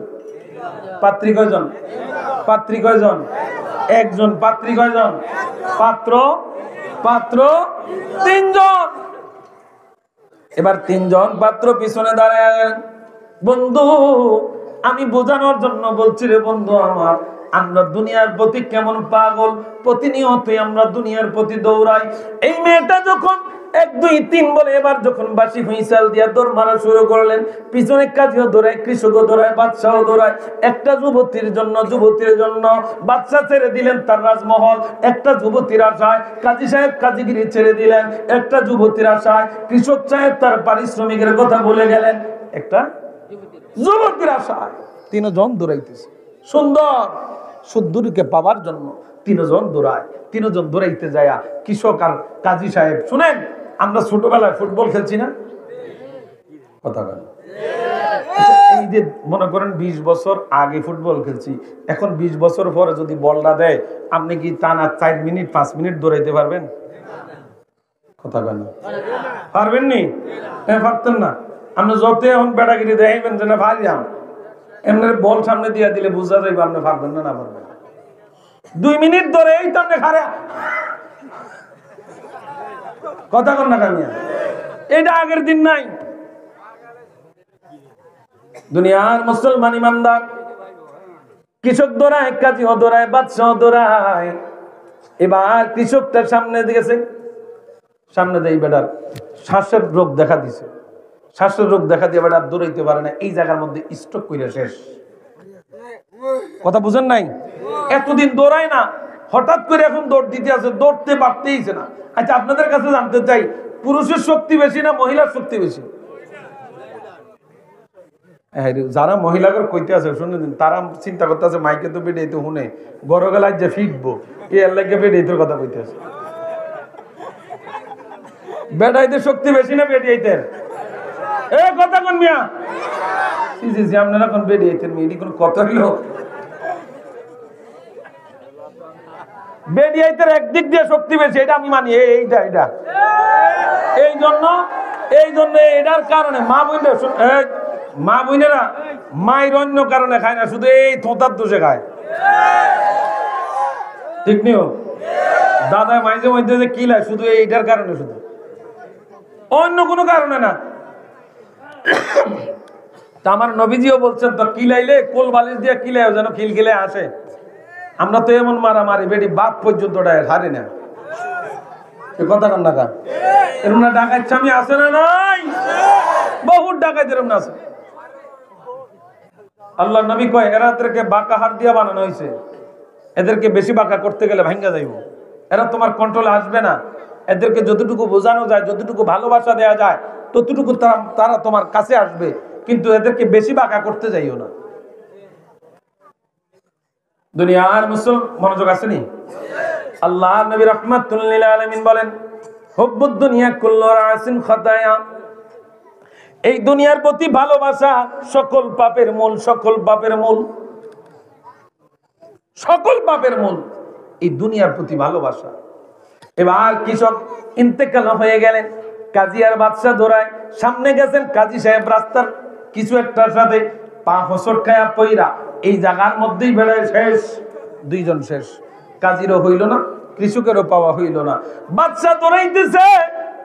A: পাত্রী কয়জন? পাত্রী কয়জন? একজন। পাত্রী কয়জন? পাত্র পাত্র তিনজন। এবার তিনজন পাত্র পিছনে দাঁড়ায় গেলেন। বন্ধু, আমি বোঝানোর জন্য বলছি রে বন্ধু আমার, আমরা দুনিয়ার প্রতি কেমন পাগল, প্রতিনিয়তই আমরা দুনিয়ার প্রতি দৌড়াই। এই মেয়েটা যখন 1 2 3 বলে এবার যখন বাঁশি হুইসেল দিয়া দৌড় মারা শুরু করলেন, পিছনে কাজীও দৌড়ায়, কৃষকও দৌড়ায়, বাদশাও দৌড়ায়। একটা যুবতীর জন্য বাদশা ছেড়ে দিলেন তার রাজমহল, একটা যুবতীর আশায় কাজী সাহেব কাজীগিরি ছেড়ে দিলেন, একটা যুবতীর আশায় কৃষক সাহেব তার পারিশ্রমিকের কথা ভুলে গেলেন, একটা যুবতীর আশায় তিনজন দৌড়াইতেছে। সুন্দর সুন্দরীকে পাওয়ার জন্য তিনজন দৌড়ায়। তিনজন দৌড়াইতে যায় কৃষক আর কাজী সাহেব। শুনেন, আমরা ছোটবেলায় ফুটবল খেলছি না? কথা বলেন। এই যে মনে করেন 20 বছর আগে ফুটবল খেলছি, এখন 20 বছর পরে যদি বলটা দেয়, আপনি কি টানা 4 মিনিট 5 মিনিট দৌড়াইতে পারবেন? কথা বলেন, পারবেন নি? পারতেন না। আপনি যত এখন বেড়াগিরি দেখাইবেন যে না পারিয়াম, এমনি বল সামনে দিয়া দিলে বুঝা যাইবে আপনি পারবেন না, না পারবেন। 2 মিনিট ধরে এই তো আপনি খারে কথা কন না কামিয়া, এটা আগের দিন নাই। দুনিয়ার মুসলমান ইমানদার, কৃষক দৌড়ায়, কাজী দৌড়ায়, বাদশাহ দৌড়ায়। এবার কৃষকটা সামনে দিয়েছে, সামনে দিয়ে বেটার শ্বাসের রোগ দেখা দিছে। শ্বাসের রোগ দেখা দিয়ে বেটার দৌড়াইতে পারে না, এই জায়গার মধ্যে স্ট্রোক করে শেষ। কথা বুঝেন নাই? এতদিন দৌড়ায় না, হঠাৎ করে এখন দৌড় দিতে আছে, দৌড়তে পারতেইছে না। আচ্ছা, আপনাদের কাছে জানতে চাই, পুরুষের শক্তি বেশি না মহিলার শক্তি বেশি? যারা মহিলাদের কইতে আছে শুনে দিন, তারা চিন্তা করতে আছে মাইকে তো বেড়ে তো শুনে বড় গেলায় যে ফিটবো, এই এলাকে বেড়ে তোর কথা কইতে আছে। বেড়াইতে শক্তি বেশি না বেড়িয়াইতের? এ কথা কোন মিয়া, আপনারা কোন বেড়িয়াইতের মেয়ে কোন কথা হইল? বেড়িয়াইতের একদিক দিয়ে শক্তি বেশি, এটা আমি মানি। এইটা এটা এই জন্য এটার কারণে মা বোনেরা মায়ের অন্য কারণে খায় না, শুধু এই থোঁতার দোষে খায়। ঠিক নিও? দাদা মাঝে মধ্যে যে কিলায় শুধু এইটার কারণে, শুধু অন্য কোনো কারণে না। আমার নবীজিও বলছেন তো, কিলাইলে কোল বালিশ দিয়ে কিলায় যেন খিলখিলে আসে। আমরা তো এমন মারামারি বেটি বাপ পর্যন্ত হারি না। কথা কন না, এরকম না ডাকাত স্বামী আছে না? নাই, বহুত ডাকাত এরকম আছে। আল্লাহ নবী কয় এরাদেরকে বাঁকা হাত দিয়া বানানো হয়েছে, এদেরকে বেশি বাঁকা করতে গেলে ভাঙ্গা যাইব, এরা তোমার কন্ট্রোলে আসবে না। এদেরকে যতটুকু বোঝানো যায়, যতটুকু ভালোবাসা দেওয়া যায়, ততটুকু তারা তোমার কাছে আসবে, কিন্তু এদেরকে বেশি বাঁকা করতে যাইও না। দুনিয়ার মুসলমান মনোযোগ আসেনি? আল্লাহ নবী রাহমাতুল লিল আলামিন বলেন, হুব্বুদ দুনিয়া কুল্লু রাসিন খাতায়া, এই দুনিয়ার প্রতি ভালোবাসা সকল পাপের মূল, সকল পাপের মূল, সকল পাপের মূল এই দুনিয়ার প্রতি ভালোবাসা। এবার কৃষক ইন্তেকাল হয়ে গেলেন, কাজী আর বাদশা দৌড়ায়, সামনে গেছেন কাজী সাহেব রাস্তার কিছু একটার সাথে পা হোঁচট খায়া পইরা এই জায়গার মধ্যেই বেড়ায় শেষ। 2 জন শেষ, কাজীরও হইল না, কৃষকেরও পাওয়া হইল না। বাদশা দৌড়াইতেছে,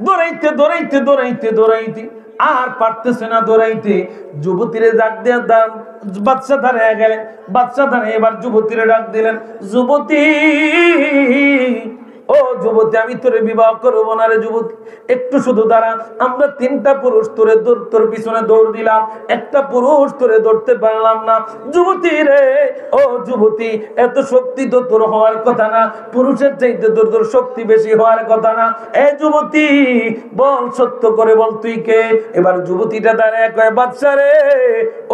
A: দৌড়াইতে দৌড়াইতে দৌড়াইতে দৌড়াইতে আর পারতেছে না দৌড়াইতে। যুবতীরে ডাক দিয়ে বাদশা দাঁড়িয়ে গেলেন। বাদশা দাঁড়িয়ে এবার যুবতীরে ডাক দিলেন, যুবতী, ও যুবতী, আমি তোরে বিবাহ করবো না রে যুবতী, একটু শুধু দাঁড়া। আমরা 3টা পুরুষ তোর পিছনে দৌড় দিলাম, একটা পুরুষ তোরে ধরতে পারলাম না। যুবতী রে, ও যুবতী, এত শক্তি তো তোর হওয়ার কথা না, পুরুষের চাইতে তোর শক্তি বেশি হওয়ার কথা না। এ যুবতী, বল, সত্য করে বল, তুই কে? এবার যুবতীটা দাঁড়ায় কয়, বাদশা রে,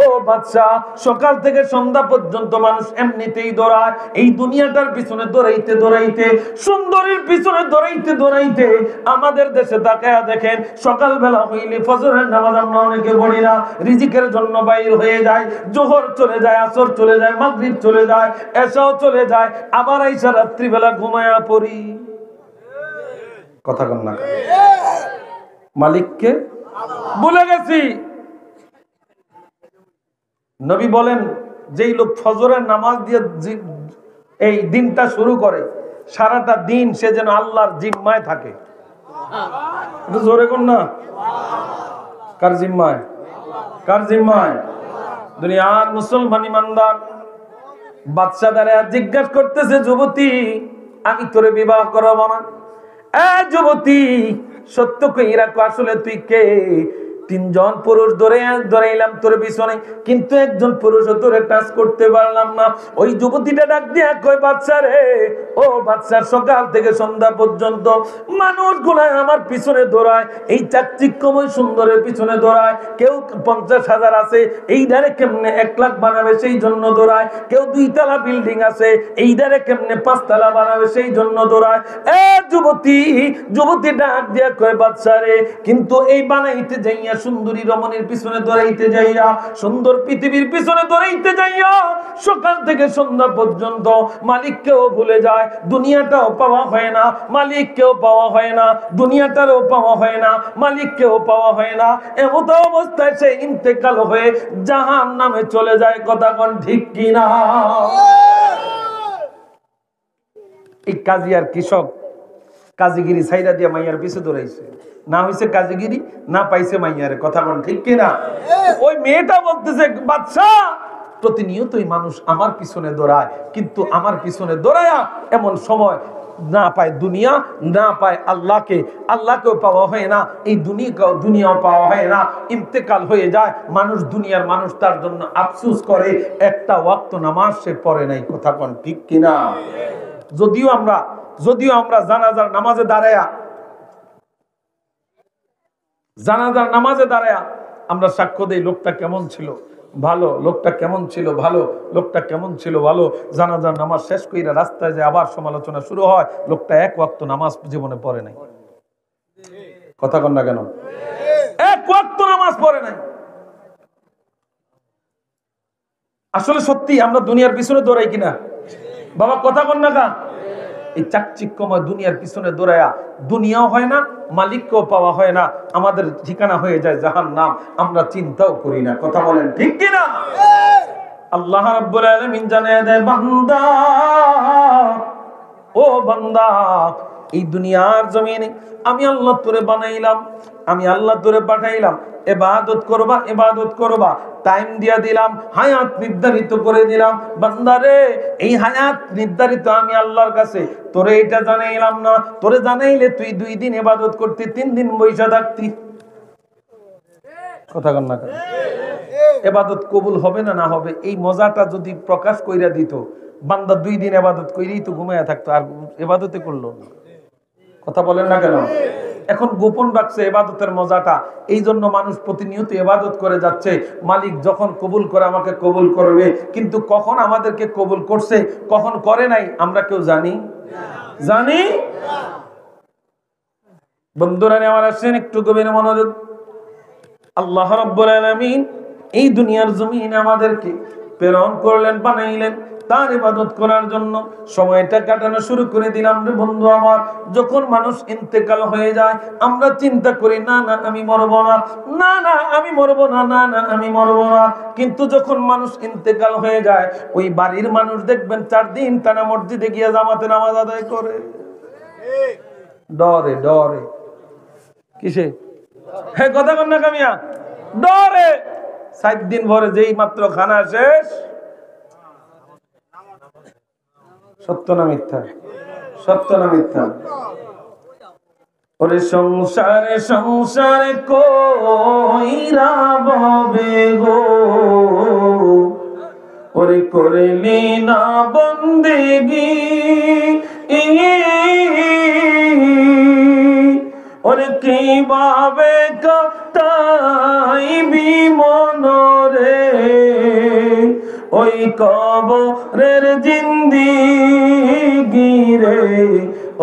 A: ও বাদশা, সকাল থেকে সন্ধ্যা পর্যন্ত মানুষ এমনিতেই দৌড়ায়, এই দুনিয়াটার পিছনে দৌড়াইতে দৌড়াইতে, সুন্দর পিছনে দৌড়াইতে দৌড়াইতে আমাদের দেশে তাকায়া দেখেন, সকালবেলা হইলে ফজরের নামাজ আমরা অনেকে পড়ি না, রিজিকের জন্য বাইর হয়ে যায়, জোহর চলে যায়, আসর চলে যায়, মাগরিব চলে যায়, এশাও চলে যায়, আবার আইসা রাত্রিবেলা ঘুমায়া পড়ি। কথা কন না, মালিককে ভুলে গেছি। নবী বলেন, যেই লোক ফজরের নামাজ দিয়ে এই দিনটা শুরু করে, সারাটা দিন সে যেন আল্লাহর জিম্মায় থাকে। একটু জোরে কোন না। কার জিম্মায়? কার জিম্মায়? দুনিয়ার মুসলমান ইমানদার বাদশা দ্বারা জিজ্ঞাসা করতেছে, যুবতী আমি তোরে বিবাহ করাবো না। যুবতী সত্য কই রাখো, আসলে তুই কে? তিনজন পুরুষ ধরেইলাম তোর পিছনে, কিন্তু একজন পুরুষও তোরে টাচ করতে পারলাম না। ওই যুবতীটা ডাক দিয়া কয়, বাদশা রে, ও বাদশা, সকাল থেকে সন্ধ্যা পর্যন্ত মানুষগুলো আমার পিছনে দৌড়ায়, এই চাকচিক্যময় সুন্দরের পিছনে দৌড়ায়। কেউ 50,000 আছে, এই ধারে কেমনে 1 লাখ বানাবে সেই জন্য দৌড়ায়। কেউ 2 তলা বিল্ডিং আছে, এই ধারে কেমনে 5 তলা বানাবে সেই জন্য দৌড়ায়। যুবতী ডাক দিয়া কয়, বাদশা রে, কিন্তু এই বানাইতে যাইয়া, সুন্দরী রমণীর পিছনে দৌড়াইতে যাইয়া, সুন্দর পৃথিবীর পিছনে দৌড়াইতে যাইয়া সকাল থেকে সন্ধ্যা পর্যন্ত মালিককেও ভুলে যায়, দুনিয়াটাও পাওয়া হয় না, মালিককেও পাওয়া হয় না, দুনিয়াটারও পাওয়া হয় না, মালিককেও পাওয়া হয় না। এমত অবস্থায় সে ইন্তেকাল হয়ে জাহান্নামে চলে যায়। কথা কোন ঠিক কিনা? এই কাজী আর কৃষক কাজীগিরি ছাইরা দিয়া মাইয়ার পিছে দৌড়াইছে, না হইছে কাজীগিরি, না পাইছে মাইয়ারে। কথা কোন ঠিক কিনা? ওই মেয়েটা বলতেছে, বাদশা প্রতিনিয়তই মানুষ আমার পিছনে দৌড়ায়, কিন্তু আমার পিছনে দৌড়ায়া এমন সময় না পায় দুনিয়া, না পায় আল্লাহকে, আল্লাহকেও পাওয়া হয় না, এই দুনিয়াও পাওয়া হয় না, ইন্তেকাল হয়ে যায়। মানুষ, দুনিয়ার মানুষ তার জন্য আফসোস করে, একটা ওয়াক্ত নামাজ সে পড়ে নাই। কথা কোন ঠিক কিনা? যদিও আমরা জানাজার নামাজে দাঁড়ায়া আমরা সাক্ষ্য দেই, লোকটা কেমন ছিল ভালো, লোকটা কেমন ছিল ভালো, লোকটা কেমন ছিল ভালো। জানাজার নামাজ শেষ কইরা রাস্তায় যে আবার সমালোচনা শুরু হয়, লোকটা 1 ওয়াক্ত নামাজ জীবনে পড়ে নাই। কথা কন না কেন? 1 ওয়াক্ত নামাজ পড়ে নাই। আসলে সত্যি আমরা দুনিয়ার পিছনে দৌড়াই কিনা বাবা? কথা কন না কেন? এই চাকচিক্যময় দুনিয়ার পিছনে দৌড়ায়া দুনিয়াও হয় না, মালিককেও পাওয়া হয় না, আমাদের ঠিকানা হয়ে যায় জাহান্নাম, আমরা চিন্তাও করি না। কথা বলেন ঠিক কিনা? আল্লাহ রাব্বুল আলামিন জানায় দেয়, বান্দা, ও বান্দা, এই দুনিয়ার জমিনে আমি আল্লাহ তোরে বানাইলাম, আমি আল্লাহ তোরে পাঠাইলাম, ইবাদত করবা, টাইম দিয়া দিলাম, হায়াত নির্ধারিত করে দিলাম। বান্দারে, এই হায়াত নির্ধারিত আমি আল্লাহর কাছে, তোরে এটা জানাইলাম না? তোরে জানাইলে তুই 2 দিন ইবাদত করতি, 3 দিন বইসা থাকতি। কথা কন না কেন? ইবাদত কবুল হবে না না হবে, এই মজাটা যদি প্রকাশ কইরা দিত, বান্দা 2 দিন ইবাদত কইরেই তো ঘুমায়া থাকতো, আর ইবাদতে করলো না। কথা বলেন না কেন? এখন গোপন রাখছে ইবাদতের মজাটা, এই জন্য মানুষ প্রতিনিয়ত ইবাদত করে যাচ্ছে। মালিক যখন কবুল করে আমাকে কবুল করবে, কিন্তু কখন আমাদেরকে কবুল করছে, কখন করে নাই, আমরা কেউ জানি? বন্ধুরা আমার আসেন, একটু গভীর মনোযোগ। আল্লাহ রাব্বুল আলামিন এই দুনিয়ার জমিনে আমাদেরকে প্রেরণ করলেন, বানাইলেন তার ইবাদত করার জন্য। সময়টা কাটানো শুরু করে দিলাম রে বন্ধু আমার। যখন মানুষ ইন্তেকাল হয়ে যায়, আমরা চিন্তা করি, না না আমি মরবো না, না না আমি মরবো না, না না আমি মরবো না। কিন্তু যখন মানুষ ইন্তেকাল হয়ে যায়, ওই বাড়ির মানুষ দেখবেন 4 দিন টানা মসজিদে গিয়ে জামাতে নামাজ আদায় করে। ডরে ডরে কিসে? হ্যাঁ, কথা কন না কামিয়া? ডরে। 7 দিন পরে যেই মাত্র খানা শেষ, সত্য না মিথ্যা? সত্য না মিথ্যা? ওরে সংসারে সংসারে কইরা ববে গো, ওরে করলি না বন্দেগি, ওরে কিভাবে কাটাইবি মনরে, ওই কবরের জিন্দেগি রে,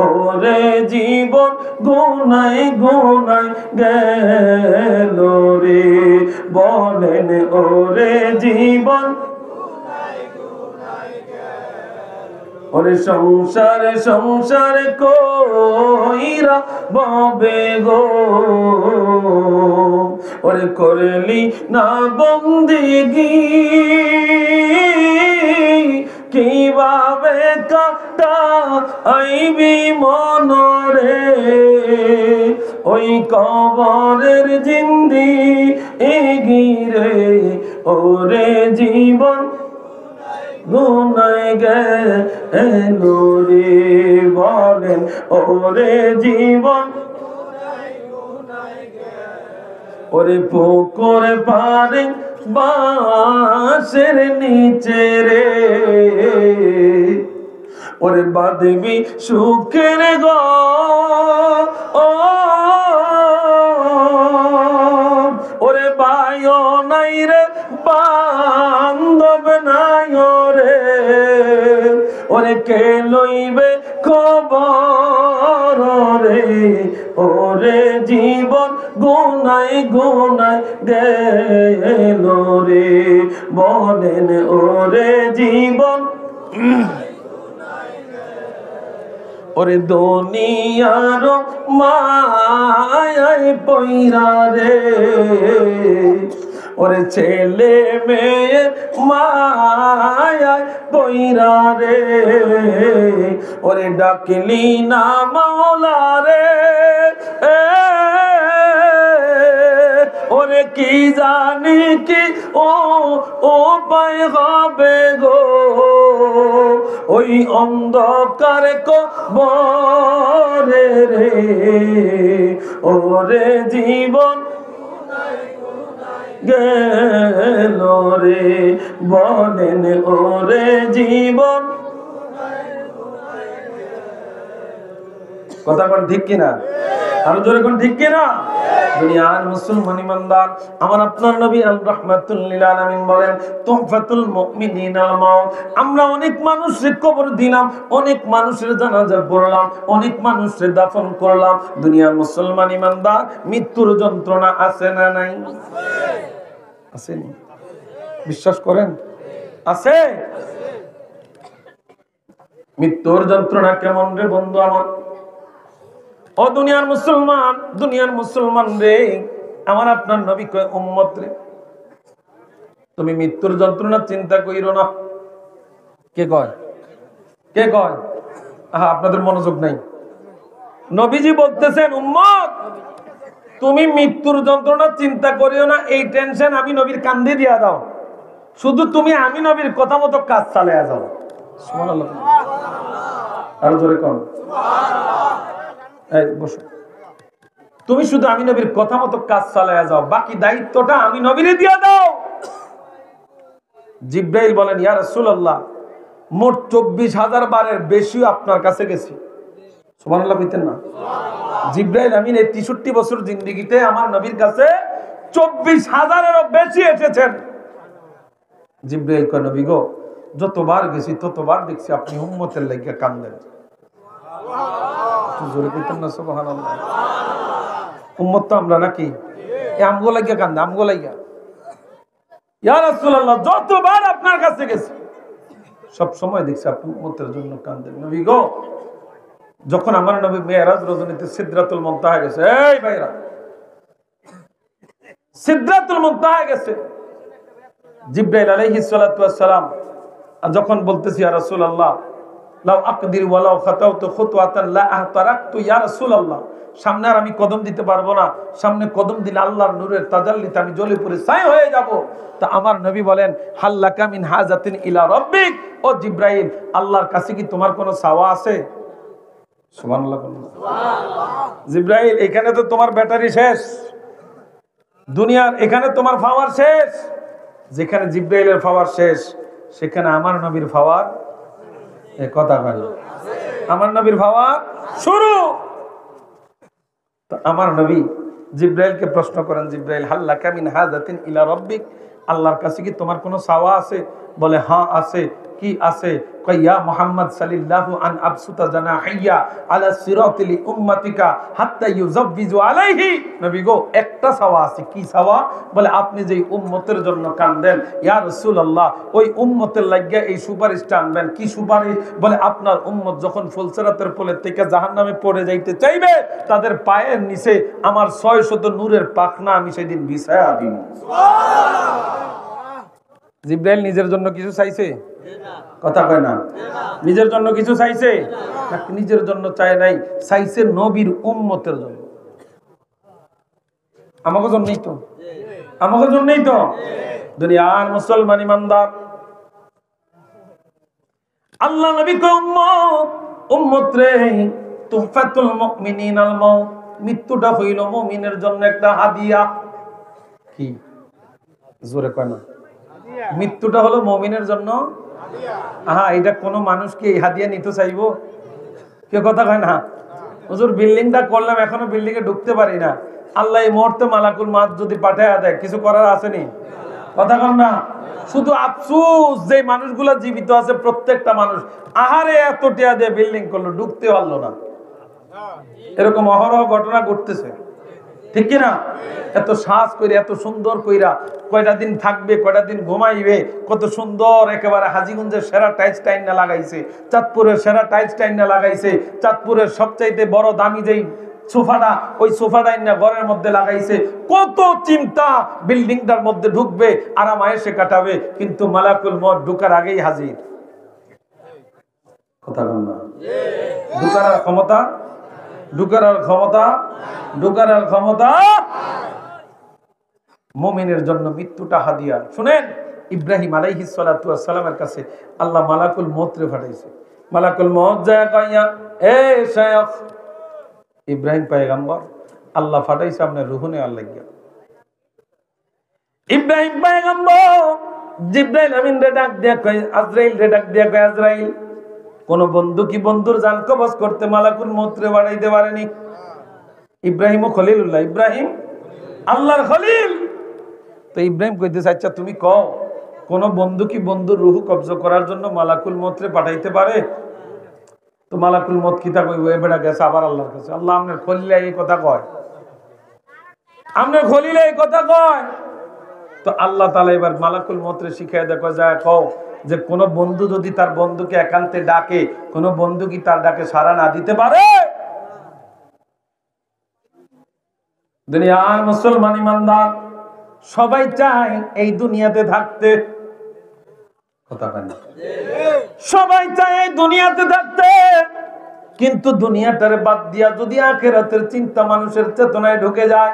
A: ওরে জীবন গুনাই গুনাই গেল রে, বলেন ওরে জীবন, ওরে সংসারে সংসারে কইরা ববে গো, ওরে করলি না বন্দিগি কিভাবে কাটাইবি মনরে ওই কবরের জিন্দেগি রে ওরে জীবন গুনায় গেল রে বলেন ওরে জীবন ওরে পুকুর পারে বাঁশের নিচে রে ওরে বাঁধবি সুখের গো ওরে বায়ো নাই রে বান্ধব নাই রে ওরে কে লইবে খবর রে ওরে জীবন গুনাই গুনাই গেল রে বলেন ওরে জীবন ওরে দুনিয়ার মায়ায় পইরা রে ওরে ছেলে মেয়ে মায়ায় পইরা রে ওরে ডাকলি না মাওলা রে ওরে কি জানি কি ও পায় হবে গো ওই অন্ধকার কবরে রে ওরে জীবন গেল রে বলেন ওরে জীবন কথা কোন ঠিক কিনা আরো জোরে কোন ঠিক কিনা দুনিয়ার মুসলমান ইমানদার আমার আপনার নবী আল রাহমাতুল লিল আলামিন বলেন তুহফাতুল মুমিনিনাল মাউত আমরা অনেক মানুষের কবর দিলাম অনেক মানুষের জানাজা পড়লাম অনেক মানুষের দাফন করলাম দুনিয়ার মুসলমান ইমানদার মৃত্যুর যন্ত্রণা আছে না নাই আছে নি বিশ্বাস করেন আছে মৃত্যুর যন্ত্রণা কেমন রে বন্ধু আমার ও দুনিয়ার মুসলমান রে আমার আপনার নবী কয় উম্মত রে তুমি মৃত্যুর যন্ত্রণা চিন্তা কইরো না কে কয় আপনাদের মনোযোগ নাই নবীজি বলতেছেন উম্মত তুমি মৃত্যুর যন্ত্রণা চিন্তা করিও না এই টেনশন আমি নবীর কাঁধে দিয়া দাও শুধু তুমি আমি নবীর কথা মতো কাজ চালিয়ে যাও সুবহানাল্লাহ আর জোরে কোন তুমি শুধু আমি নবীর কথা মতো কাজ চালায়া যাও বাকি দায়িত্বটা আমি নবীরে দিয়া দাও জিবরাইল বলেন ইয়া রাসূলুল্লাহ মোট 24,000 বারের বেশিও আপনার কাছে গেছি সুবহানাল্লাহ কইতেন না জিবরাইল আমিন এই 63 বছর জিন্দেগিতে আমার নবীর কাছে 24,000-এরও বেশি এসেছেন জিবরাইল কয় নবী গো যতবার গেছি ততবার দেখছি আপনি উম্মতের লাগিয়া কান্দেন জোরে কইতেন না সুবহানাল্লাহ উম্মত তো আমরা নাকি আমগো লাগিয়া কান্দে আমগো লাগিয়া ইয়া রাসূলুল্লাহ যতবার আপনার কাছে গেছি সব সময় দেখছি আপনি উম্মতের জন্য কান্দেন নবী গো যখন আমার নবী মেরাজ রজনীতে সিদরাতুল মুনতাহা গেছে এই ভাইরা সিদরাতুল মুনতাহা গেছে জিবরাইল আলাইহিস সালাতু ওয়াস সালাম যখন বলতেছি ইয়া রাসূলুল্লাহ লাউ আকদির ওয়ালাউ খাতাউতু খুতওয়াতান লা আহতারাকতু ইয়া রাসূলুল্লাহ সামনে আর আমি কদম দিতে পারবো না সামনে কদম দিলে আল্লাহর নূরের তাজাল্লিতে আমি জ্বলে পুড়ে ছাই হয়ে যাব তা আমার নবী বলেন হাল্লাকা মিন হাজাতিন ইলা রাব্বিক ও জিবরাইল আল্লাহর কাছে কি তোমার কোনো চাওয়া আছে সুবহানাল্লাহ সুবহানাল্লাহ জিবরাইল এখানে তো তোমার ব্যাটারি শেষ দুনিয়ার এখানে তোমার পাওয়ার শেষ যেখানে জিবরাইলের পাওয়ার শেষ সেখানে আমার নবীর পাওয়ার এই কথা বলে আমার নবীর পাওয়ার শুরু তো আমার নবী জিবরাইলকে প্রশ্ন করেন জিবরাইল হাল্লাকা মিন হাজাতিন ইলা রাব্বিক আল্লাহর কাছে কি তোমার কোনো চাওয়া আছে বলে হ্যাঁ আছে। কি আছে? কইয়া মুহাম্মদ সাল্লাল্লাহু আন আবসুতা জানাহিয়া আলা সিরাতিল উম্মাতিকা হাত্তা ইউজাবিজু আলাইহি। নবী গো একটা সাওয়া আছে। কি সাওয়া? বলে আপনি যেই উম্মতের জন্য কাঁদেন ইয়া রাসূলুল্লাহ, ওই উম্মতের লাগিয়া এই সুপারিশটা আনবেন। কি সুপারিশ? বলে আপনার উম্মত যখন ফুলসিরাতের পোলের থেকে জাহান্নামে পড়ে যাইতে চাইবে, তাদের পায়ের নিচে আমার 600 নূরের পাখনা আমি সেদিন বিছায়া দিব। সুবহানাল্লাহ। জিবরাইল নিজের জন্য কিছু চাইছে? কথা কয় না। নিজের জন্য কিছু চাইছে? নিজের জন্য চায় নাই, চাইছে নবীর উম্মতের জন্য। আমাকে জন্যই তো, আমাকে জন্যই তো দুনিয়ার মুসলমান ইমানদার আল্লাহ নবী কয় উম্মত, উম্মত রে, তুহফাতুল মুমিনিনাল মাউত, মৃত্যুটা হইল মুমিনের জন্য একটা হাদিয়া। কি জোরে কয় না? মৃত্যুটা হলো মুমিনের জন্য হাদিয়া। এটা কোন মানুষ কি এই হাদিয়া নিতে চাইবো? কে কথা কয় না? হুজুর বিল্ডিংটা করলাম, এখনো বিল্ডিং এ ঢুকতে পারি না। আল্লাহ এই মুহূর্তে মালাকুল মাউত যদি পাঠায়া দেয়, কিছু করার আসেনি? কথা কন না। শুধু আফসোস যে মানুষগুলা জীবিত আছে, প্রত্যেকটা মানুষ আহারে এত টিয়া দিয়ে বিল্ডিং করলো, ঢুকতে পারলো না। এরকম অহরহ ঘটনা ঘটতেছে, ঠিক কিনা? এত সাজ কইরা, এত সুন্দর কইরা, কয়টা দিন থাকবে, কয়টা দিন ঘুমাইবে, কত সুন্দর একেবারে হাজীগঞ্জের সেরা টাইলস টাইনা লাগাইছে, চাঁদপুরের সেরা টাইলস টাইনা লাগাইছে, চাঁদপুরের সবচাইতে বড় দামি যেই সোফাটা, ওই সোফাটা ইন্না ঘরের মধ্যে লাগাইছে। কত চিন্তা, বিল্ডিংটার মধ্যে ঢুকবে, আরাম আয়েশে কাটাবে, কিন্তু মালাকুল মউত ঢুকার আগেই হাজির। কথা বল না। ঢুকার ক্ষমতা, ঢুকার ক্ষমতা, ঢুকার ক্ষমতা মুমিনের জন্য মৃত্যুটা হাদিয়া। শুনেন, ইব্রাহিম আলাইহিস সালাতু ওয়াস সালামের কাছে আল্লাহ মালাকুল মউত রে পাঠাইছে। মালাকুল মউত যায় কইয়া, এ শায়খ ইব্রাহিম পয়গম্বর, আল্লাহ পাঠাইছে আপনার রূহ নেওয়ার লাগিয়া। ইব্রাহিম পয়গম্বর জিবরাইল আমিন রে ডাক দিয়া কয়, আজরাইল রে ডাক দিয়া কয়, আজরাইল, কোন বন্ধু কি বন্ধুর জান কবজ করতে মালাকুল মউত রে বাড়াইতে পারেনি? ইব্রাহিম ও খলিলুল্লাহ, ইব্রাহিম আল্লাহর খলিল। তো ইব্রাহিম কইতেছে, আচ্ছা তুমি কও, কোন বন্ধু কি বন্ধুর রূহ কবজ করার জন্য মালাকুল মউত রে পাঠাইতে পারে? তো মালাকুল মউত কিতা কইব? এ বেটা গেছে আবার আল্লাহর কাছে। আল্লাহ আপনার খলিল এই কথা কয়, আপনার খলিল এই কথা কয়। তো আল্লাহ তাআলা এবার মালাকুল মউত রে শিখায় দেখো, যায় কও যে কোন বন্ধু যদি তার বন্ধুকে একান্তে ডাকে, কোন বন্ধু কি তার ডাকে সাড়া না দিতে পারে? দুনিয়ার মুসলমান ইমানদার সবাই চায় এই দুনিয়াতে থাকতে। কথা বলেন, সবাই চায় এই দুনিয়াতে থাকতে, কিন্তু দুনিয়াটারে বাদ দিয়া যদি আখিরাতের চিন্তা মানুষের চেতনায় ঢুকে যায়,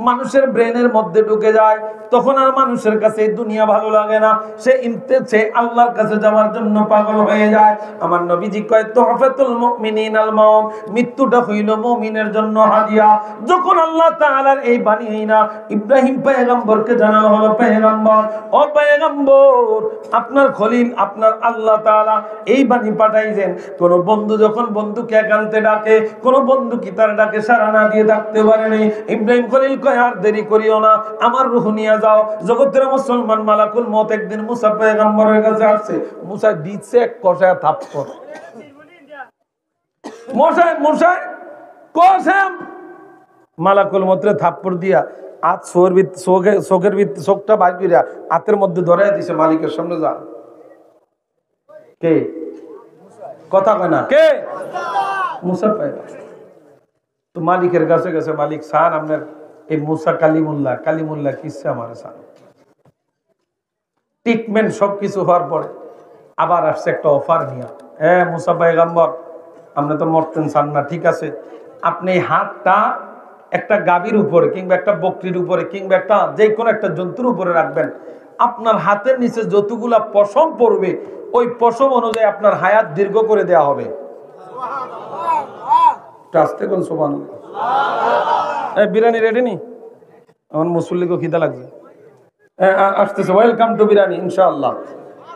A: মানুষের ব্রেনের মধ্যে ঢুকে যায়, তখন আর মানুষের কাছে এই দুনিয়া ভালো লাগে না। সে আল্লাহর কাছে যাওয়ার জন্য পাগল হয়ে যায়। আমার নবীজি কয়, তুহফাতুল মুমিনিনাল মাউত, মৃত্যুটা হইল মুমিনের জন্য হাদিয়া। যখন আল্লাহ তাআলার এই বাণী হইনা ইব্রাহিম পয়গম্বরকে জানানো হলো, পয়গম্বর, ও পয়গম্বর, আপনার খলিল, আপনার আল্লাহ তাআলা এই বাণী পাঠাইছেন, কোন বন্ধু যখন বন্ধুকে একান্তে ডাকে, কোন বন্ধু কি তার ডাকে সাড়া না দিয়ে থাকতে পারেনি। ইব্রাহিম খলিল কয়, আর দেরি করিও না, আমার রূহ নিয়ে যাও। জগতের মুসলমান মালাকুল মউত একদিন মুসা পয়গম্বরের কাছে আসছে। মুসা দিচ্ছে এক কষায় থাপ্পড়। মুসায় কসম, মালাকুল মউতরে থাপ্পড় দিয়া আজ চোখের চোখটা বাইর করিয়া হাতের মধ্যে ধরাই দিছে, মালিকের সামনে যা। কে কথা কয় না? কে? মুসা পয়গম্বর। তো মালিকের কাছে গেছে, মালিক সান আপনার এই মুসা কালিমুল্লাহ কিসছে আমার সান। ট্রিটমেন্ট সবকিছু হওয়ার পরে আবার আসছে একটা অফার নিয়ে, হ্যাঁ মুসা পয়গম্বর, আপনি তো মরতেন চান না, ঠিক আছে, আপনি হাতটা একটা গাভীর উপরে কিংবা একটা বকরির উপরে কিংবা একটা যে কোনো একটা জন্তুর উপরে রাখবেন, আপনার হাতের নিচে যতগুলা পশম পড়বে ওই পশম অনুযায়ী আপনার হায়াত দীর্ঘ করে দেয়া হবে। আসতে কোন সুবহানাল্লাহ। বিরিয়ানি রেডি নি? আমার মুসল্লিকে খিদা লাগছে, আসতেছে। ওয়েলকাম টু বিরিয়ানি, ইনশাআল্লাহ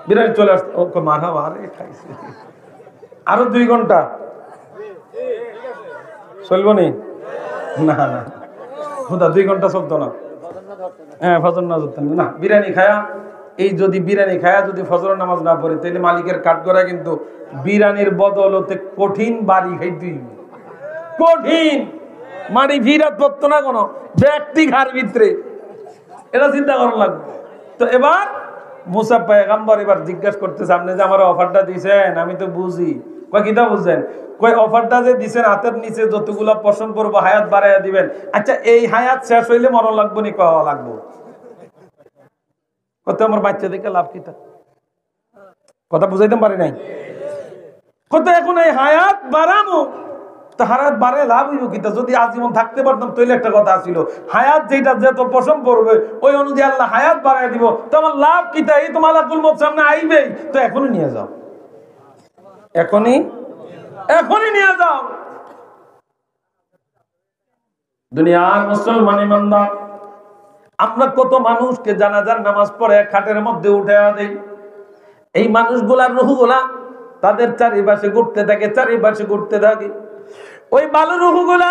A: বিরিয়ানি চলে আসছে। ও মারহাবা, আরে খাইছে। আরো 2 ঘন্টা চলবো নি? না না খুদা 2 ঘন্টা চলতো না। হ্যাঁ ফজর না ধরতেন না, বিরিয়ানি খায়া এই যদি বিরিয়ানি খায়া যদি ফজর নামাজ না পড়ে তাহলে মালিকের কাঠগড়া কিন্তু বিরিয়ানির বদলতে কঠিন বাড়ি খাইতে কঠিন মাটি ভিড়াত পড়তো না কোনো ব্যক্তি ঘর ভিতরে, এটা চিন্তা করা লাগবে। তো এবার মুসা পয়গম্বর এবার জিজ্ঞাসা করতেছে, আপনি যে আমার অফারটা দিয়েছেন আমি তো বুঝি। কয় কিটা বুঝছেন? কয় অফারটা যে দিচ্ছেন হাতের নিচে যতগুলা পছন্দ করবো হায়াত বাড়াইয়া দিবেন। আচ্ছা এই হায়াত শেষ হইলে মরণ লাগবো নি? কওয়া লাগবো। কত আমার বাচ্চা দেখে লাভ কিতা? কথা বুঝাইতে পারি নাই। কত এখন এই হায়াত বাড়ানো, তো হায়াত বাড়ে লাভ হইব কিতা? যদি আজীবন থাকতে পারতাম তাহলে একটা কথা ছিল, হায়াত যেটা যত পছন্দ করবে ওই অনুযায়ী আল্লাহ হায়াত বাড়াই দিব, তো আমার লাভ কিতা? এই তো মালাকুল মউত সামনে আইবেই, তো এখনই নিয়ে যাও, এখনই নিয়ে যাও। দুনিয়ার মুসলমান ইমানদার, আমরা কত মানুষকে জানাজার নামাজ পড়ে খাটের মধ্যে উঠে দেই। এই মানুষগুলার রূহগুলা তাদের চারিপাশে ঘুরতে থাকে, চারিপাশে ঘুরতে থাকে। ওই ভালো রূহগুলা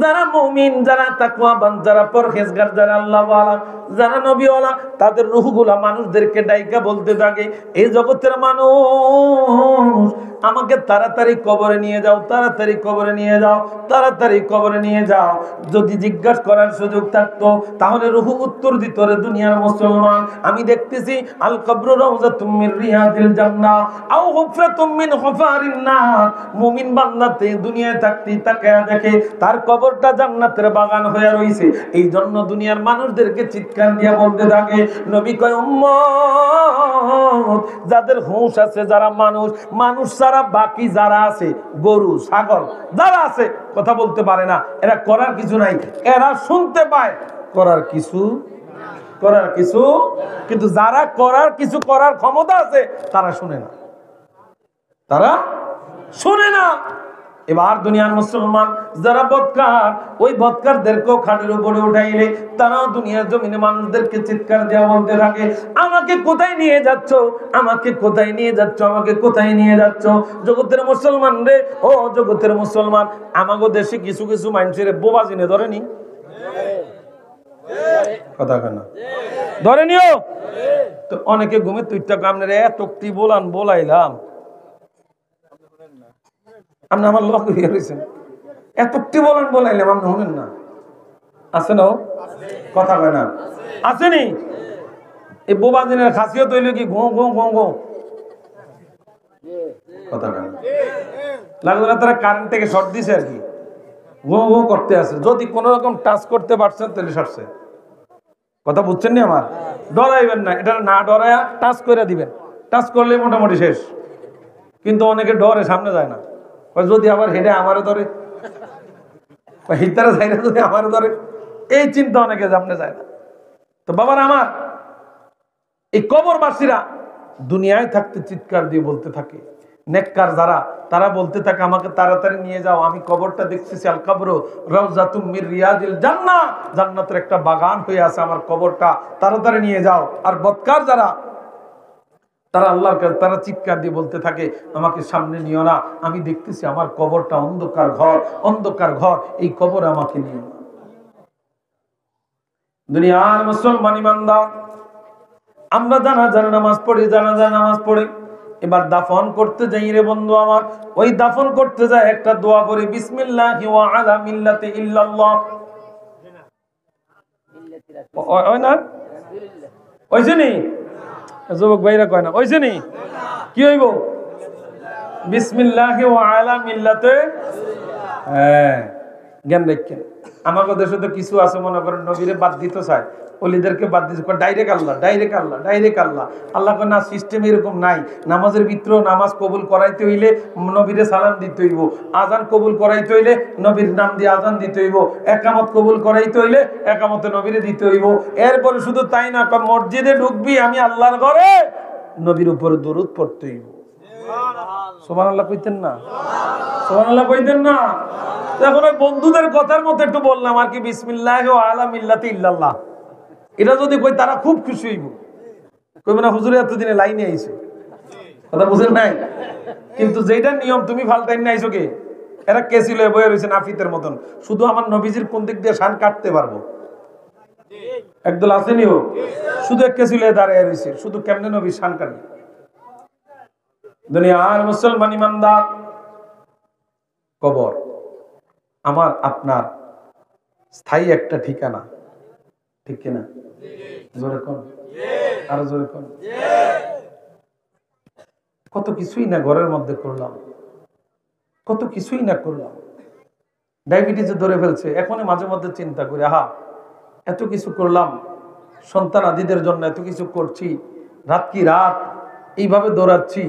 A: যারা মুমিন, যারা তাকওয়াবান, যারা পরহেজগার, যারা আল্লাহওয়ালা, যারা নবীওয়ালা, তাদের রূহগুলা মানুষদেরকে ডাইকা বলতে থাকে, এই জগতের মানুষ আমাকে তাড়াতাড়ি কবরে নিয়ে যাও, তাড়াতাড়ি কবরে নিয়ে যাও, তাড়াতাড়ি কবরে নিয়ে যাও। যদি জিজ্ঞাসা করার সুযোগ থাকতো তাহলে রূহ উত্তর দিত, রে দুনিয়ার মুসলমান, আমি দেখতেছি আল কবরু রাউযাতুম মির রিয়াদিল জান্নাহ আও হুফরাতুম মিন হুফারিন নার। মুমিন বান্দাতে দুনিয়ায় থাকতে তাকায়া দেখে তার কবরটা জান্নাতের বাগান হয়ে রইছে। এই জন্য দুনিয়ার মানুষদেরকে চিৎকার দিয়া বলতে থাকে, নবী কয় উম্মত, যাদের হুঁশ আছে, যারা মানুষ ছাড়া বাকি যারা আছে, গরু ছাগল যারা আছে কথা বলতে পারে না, এরা করার কিছু নাই, এরা শুনতে পায়, করার কিছু কিন্তু যারা করার কিছু করার ক্ষমতা আছে তারা শুনে না। এবার দুনিয়ার মুসলমান যারা বদকার, ওই বদকারদেরকেও খাটের উপরে উঠাইলে তারাও দুনিয়ার জমিনে মানুষদেরকে চিৎকার দেওয়া বলতে থাকে, আমাকে কোথায় নিয়ে যাচ্ছ, আমাকে কোথায় নিয়ে যাচ্ছ, আমাকে কোথায় নিয়ে যাচ্ছ? জগতের মুসলমান রে, ও জগতের মুসলমান, আমাগো দেশে কিছু কিছু মানুষের বোবা জিনে ধরেনি, কথা কেনা ধরেনিও তো অনেকে ঘুমে তুইটা কামনে এতটি বলাইলাম আপনি আমার লোক হয়ে রয়েছেন, এতটি বলাইলাম আপনি শুনেন না, আছে না? কথা কয় না, আসেনি? এই বোবা দিনের খাসিয়ত হইল কি ঘো ঘো ঘো ঘো, কথা কয় না। লাগলো না তারা কারেন্ট থেকে শর্ট দিছে আর কি, ঘো ঘো করতে আছে। যদি কোন রকম টাচ করতে পারছেন তাহলে সরছে, কথা বুঝছেন না? আমার ডরাইবেন না, এটা না ডরায়া টাচ করে দিবেন, টাচ করলে মোটামুটি শেষ। কিন্তু অনেকে ডরে সামনে যায় না, যদি আবার হেঁটে আমারও ধরে, হিতারা যায় না যদি আমারও ধরে, এই চিন্তা অনেকে সামনে যায় না। তো বাবার আমার, এই কবরবাসীরা দুনিয়ায় থাকতে চিৎকার দিয়ে বলতে থাকে, নেককার যারা তারা বলতে থাকে, আমাকে তাড়াতাড়ি নিয়ে যাও, আমি কবরটা দেখতেছি আল কবর রাউযাতুম মির রিয়াদিল জান্নাহ, জান্নাতের একটা বাগান হয়ে আছে আমার কবরটা, তাড়াতাড়ি নিয়ে যাও। আর বদকার যারা, তারা আল্লাহর কাছে তারা চিৎকার দিয়ে বলতে থাকে, আমাকে সামনে নিও না, আমি দেখতেছি আমার কবরটা অন্ধকার ঘর, এই কবর আমাকে নিও না। দুনিয়ার মুসলমান ইমানদার, আমরা জানাজার নামাজ পড়ি, এবার দাফন করতে যাই রে বন্ধু আমার, ওই দাফন করতে যায় একটা দোয়া পড়ি, বিসমিল্লাহি ওয়া আলা মিল্লাতি ইল্লাল্লাহ। ওই না ওইছে নি যুবক ভাইরা কয় না, ওইছে নি? কি হইব? বিসমিল্লাহি ওয়া আলা মিল্লাতি, হ্যাঁ জ্ঞান রাখেন। আমাদের দেশে তো কিছু আছে মনে করেন নবীরে বাদ দিতে চায়, ওলিদেরকে বাদ দিতে, ডাইরেক্ট আল্লাহ। আল্লাহ না, সিস্টেম এরকম নাই। নামাজের ভিতরেও নামাজ কবুল করাইতে হইলে নবীরে সালাম দিতে হইব, আজান কবুল করাইতে হইলে নবীর নাম দিয়ে আজান দিতে হইব, একামত কবুল করাইতে হইলে একামতে নবীরে দিতে হইব। এরপরে শুধু তাই না, মসজিদে ঢুকবি আমি আল্লাহর ঘরে, নবীর উপরে দরুদ পড়তে হইব। সুবহানাল্লাহ কইতেন না? সুবহানাল্লাহ কইতেন না? এখন ওই বন্ধুদের কথার মতো একটু বললাম আর কি, বিসমিল্লাহি ওয়া আলা মিল্লাতি ইল্লাল্লাহ, এটা যদি কই তারা খুব খুশি হইব, কইবে না হুজুর এতদিনে লাইনে আইছে, কথা বুঝেন নাই? কিন্তু যেটা নিয়ম তুমি ফালতাই না আইছো কে, এরা কে ছিল বয়ে রয়েছে নাফিতের মতন, শুধু আমার নবীজির কোন দিক দিয়ে শান কাটতে পারবো। একদল আসেনি হোক, শুধু একে চুলে দাঁড়িয়ে রয়েছে, শুধু কেমনে নবী শান কাটে। দুনিয়ার মুসলমান ইমানদার, কবর আমার আপনার স্থায়ী একটা ঠিকানা, ঠিক কিনা? জোরে কোন, আরো জোরে কোন। কত কিছুই না ঘরের মধ্যে করলাম, কত কিছুই না করলাম। ডায়াবেটিসে ধরে ফেলছে, এখনই মাঝে মধ্যে চিন্তা করি, আহা এত কিছু করলাম, সন্তান আদিদের জন্য এত কিছু করছি, রাত কি রাত এইভাবে দৌড়াচ্ছি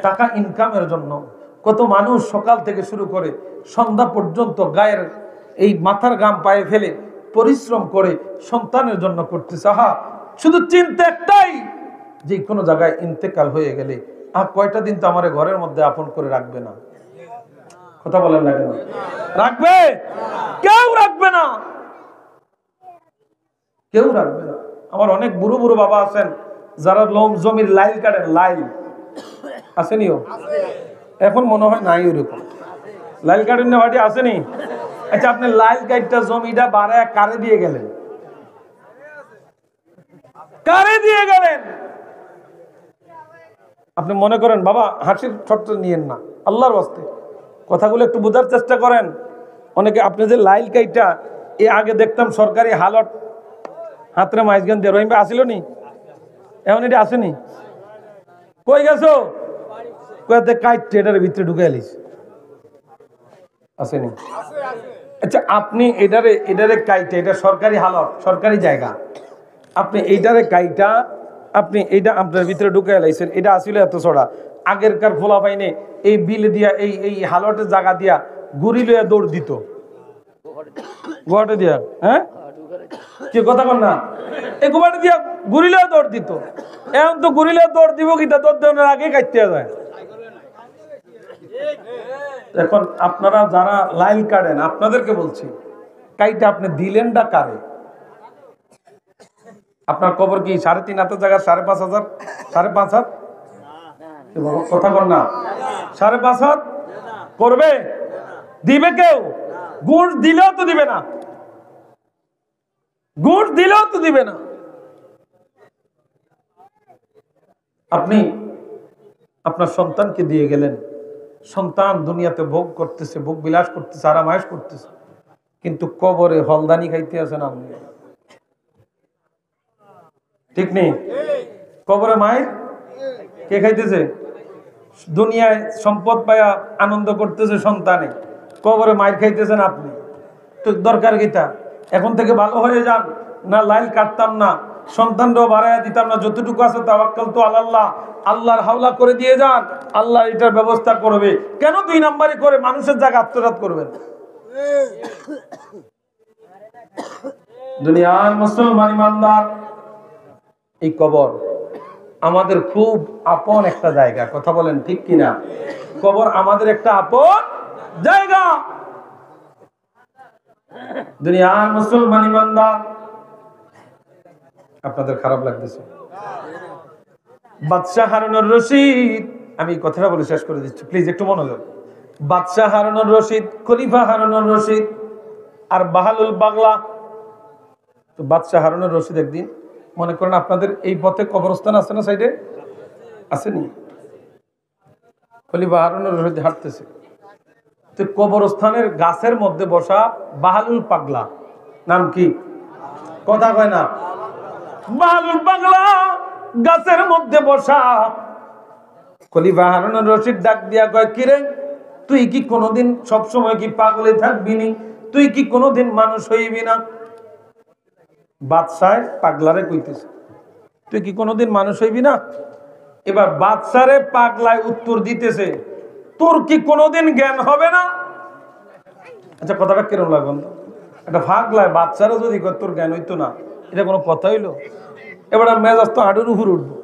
A: টাকা ইনকামের জন্য। কত মানুষ সকাল থেকে শুরু করে সন্ধ্যা পর্যন্ত গায়ের এই মাথার ঘাম পায়ে ফেলে পরিশ্রম করে সন্তানের জন্য করতেছে। আহা শুধু চিন্তা একটাই, যে কোনো জায়গায় ইন্তেকাল হয়ে গেলে কয়টা দিন তো আমার ঘরের মধ্যে আপন করে রাখবে না? কথা বলেন না কেন? রাখবে? কেউ রাখবে না, কেউ রাখবে না। আমার অনেক বুড়ো বুড়ো বাবা আছেন যারা জমির লাইল কাটেন, লাইল আসেনিও, এখন মনে হয় নাই ওরকম লাইল কাটেন না, ভাটি আসেনি। আচ্ছা আপনি লাইল কাটটা জমিটা বাড়ায় কারে দিয়ে গেলেন? কারে দিয়ে গেলেন? আপনি মনে করেন বাবা হাসির ছোট্ট নিয়েন না, আল্লাহর ওয়াস্তে কথাগুলো একটু বোঝার চেষ্টা করেন। অনেকে আপনি যে লাইল কাইটা এ আগে দেখতাম সরকারি হালট হাতরে মাইজগান দিয়ে রহিম আসিল নি, এমন এটা আসেনি। কই গেছো? কয়েকটা কাইটে এটার ভিতরে ঢুকে এলিস, আসেনি। আচ্ছা আপনি এটারে কাইটে, এটা সরকারি হালট, সরকারি জায়গা, আপনি এইটারে কাইটা আপনি এইটা আপনার ভিতরে ঢুকে এলাইছেন, এটা আসলে এত ছড়া। আগেরকার ফোলা পাইনে এই বিল দিয়া এই হালটের জায়গা দিয়া গুড়ি লইয়া দৌড় দিত, গোয়াটে দিয়া, হ্যাঁ কি কথা কন না, এই গোয়াটে দিয়া গুড়ি লইয়া দৌড় দিত। এখন তো গুড়ি লইয়া দৌড় দিব কিটা, দৌড় দেওয়ার আগে কাটতে যায়। এখন আপনারা যারা লাইল কাটেন আপনাদেরকে বলছি, কাইটা আপনি দিলেনটা কারে? আপনার কবর কি 3.5 হাতের জায়গা 5,500? 5.5 হাত? কথা কর না, 5.5 হাত করবে? দিবে কেউ? গুড় দিলেও তো দিবে না, গুড় দিলেও তো দিবে না। আপনি আপনার সন্তানকে দিয়ে গেলেন, সন্তান দুনিয়াতে ভোগ করতেছে, ভোগ বিলাস করতেছে, আরামায়েশ করতেছে, কিন্তু কবরে হলদানি খাইতে আছেন আপনি, ঠিক নেই? কবরে মায়ের কে খাইতেছে? দুনিয়ায় সম্পদ পায়া আনন্দ করতেছে সন্তানে, কবরে মায়ের খাইতেছেন আপনি। তো দরকার কিটা? এখন থেকে ভালো হয়ে যান, না লাইল কাটতাম না, সন্তানরাও বাড়াইয়া দিতাম না, যতটুকু আছে তাওয়াক্কাল তো আল্লাহ, আল্লাহর হাওলা করে দিয়ে যান, আল্লাহ এটার ব্যবস্থা করবে। কেন 2 নাম্বারি করে মানুষের জায়গা আত্মসাৎ করবেন? দুনিয়ার মুসলমান ইমানদার, এই কবর আমাদের খুব আপন একটা জায়গা, কথা বলেন ঠিক কিনা? কবর আমাদের একটা আপন জায়গা। দুনিয়ার মুসলমান ইমানদার, আপনাদের খারাপ লাগতেছে? বাদশাহ হারুনুর রশিদ, আমি কথাটা বলে শেষ করে দিচ্ছি, প্লিজ একটু মনোযোগ। বাদশাহ হারুনুর রশিদ, খলিফা হারুনুর রশিদ আর বাহালুল বাগলা। তো বাদশাহ হারুনুর রশিদ একদিন, মনে করেন আপনাদের এই পথে কবরস্থান আছে না, সাইডে আসেনি? খলিফা হারুনুর রশিদ হাঁটতেছে, তো কবরস্থানের গাছের মধ্যে বসা বাহালুল পাগলা, নাম কি? কথা কয় না? বাহালুল পাগলা গাছের মধ্যে বসা। খলিফা হারুনুর রশিদ ডাক দিয়া কয়, কিরে তুই কি কোনোদিন সবসময় কি পাগলে থাকবি নি? তুই কি কোনোদিন মানুষ হইবি না? বাদশাহ পাগলারে কইতেছে, তুই কি কোনোদিন মানুষ হইবি না? এবার বাদশারে পাগলায় উত্তর দিতেছে, তোর কি কোনোদিন জ্ঞান হবে না? আচ্ছা কথাটা কিরকম লাগবে? একটা পাগলায় বাদশারে যদি তোর জ্ঞান হইতো না, এটা কোনো কথা হইলো? এবার মেজাজ তো হাঁটুর উপর উঠবো,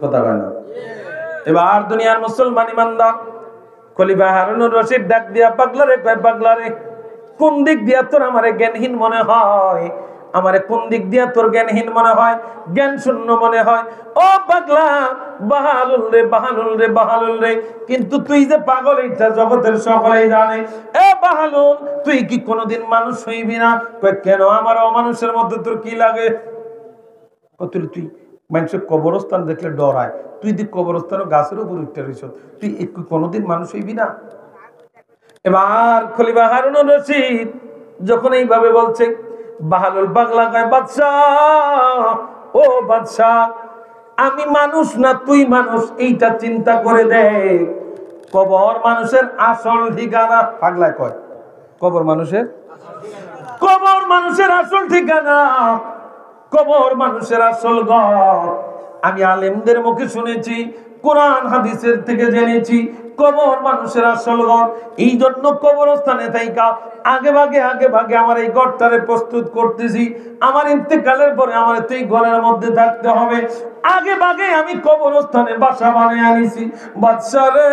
A: কথা হয় না। এবার দুনিয়ার মুসলমান ইমানদার, খলিফা হারুনুর রশিদ ডাক দিয়া পাগলারে কয়, পাগলারে কোন দিক দিয়া তোর আমারে জ্ঞানহীন মনে হয়? আমারে কোন দিক দিয়ে তোর জ্ঞানহীন মনে হয়, জ্ঞান শূন্য মনে হয়? ও পাগলা, বাহালুল রে বাহালুল রে বাহালুল রে, কিন্তু তুই যে পাগল এটা জগতের সকলেই জানে। এ বাহালুল, তুই কি কোনোদিন মানুষ হইবি না? কেন? আমার অমানুষের মধ্যে তোর কি লাগে? তুই মানুষের কবরস্থান দেখলে ডরায়, তুই দি কবরস্থানও গাছের উপর উঠতে রইছ, তুই কোনোদিন মানুষ হইবি না? এবার খলিফা হারুনুর রশিদ যখন এইভাবে বলছে, বাহালুল পাগলা কয়, বাদশাহ, ও বাদশাহ, আমি মানুষ না তুই মানুষ, এইটা চিন্তা করে দেখ। কবর মানুষের আসল ঠিকানা। পাগলায় কয় কবর মানুষের আসল ঠিকানা, কবর মানুষের আসল ঘর। আমি আলেমদের মুখে শুনেছি, কোরআন হাদিসের থেকে জেনেছি, কবর মানুষের আসল ঘর। এই জন্য কবরস্থানে থাইকা আগে ভাগে আমার এই ঘরটারে প্রস্তুত করতেছি। আমার ইন্তেকালের পরে আমার এই ঘরের মধ্যে থাকতে হবে। আগে ভাগে আমি কবরস্থানে বাসা বানিয়ে আনিছি। বাদশা রে,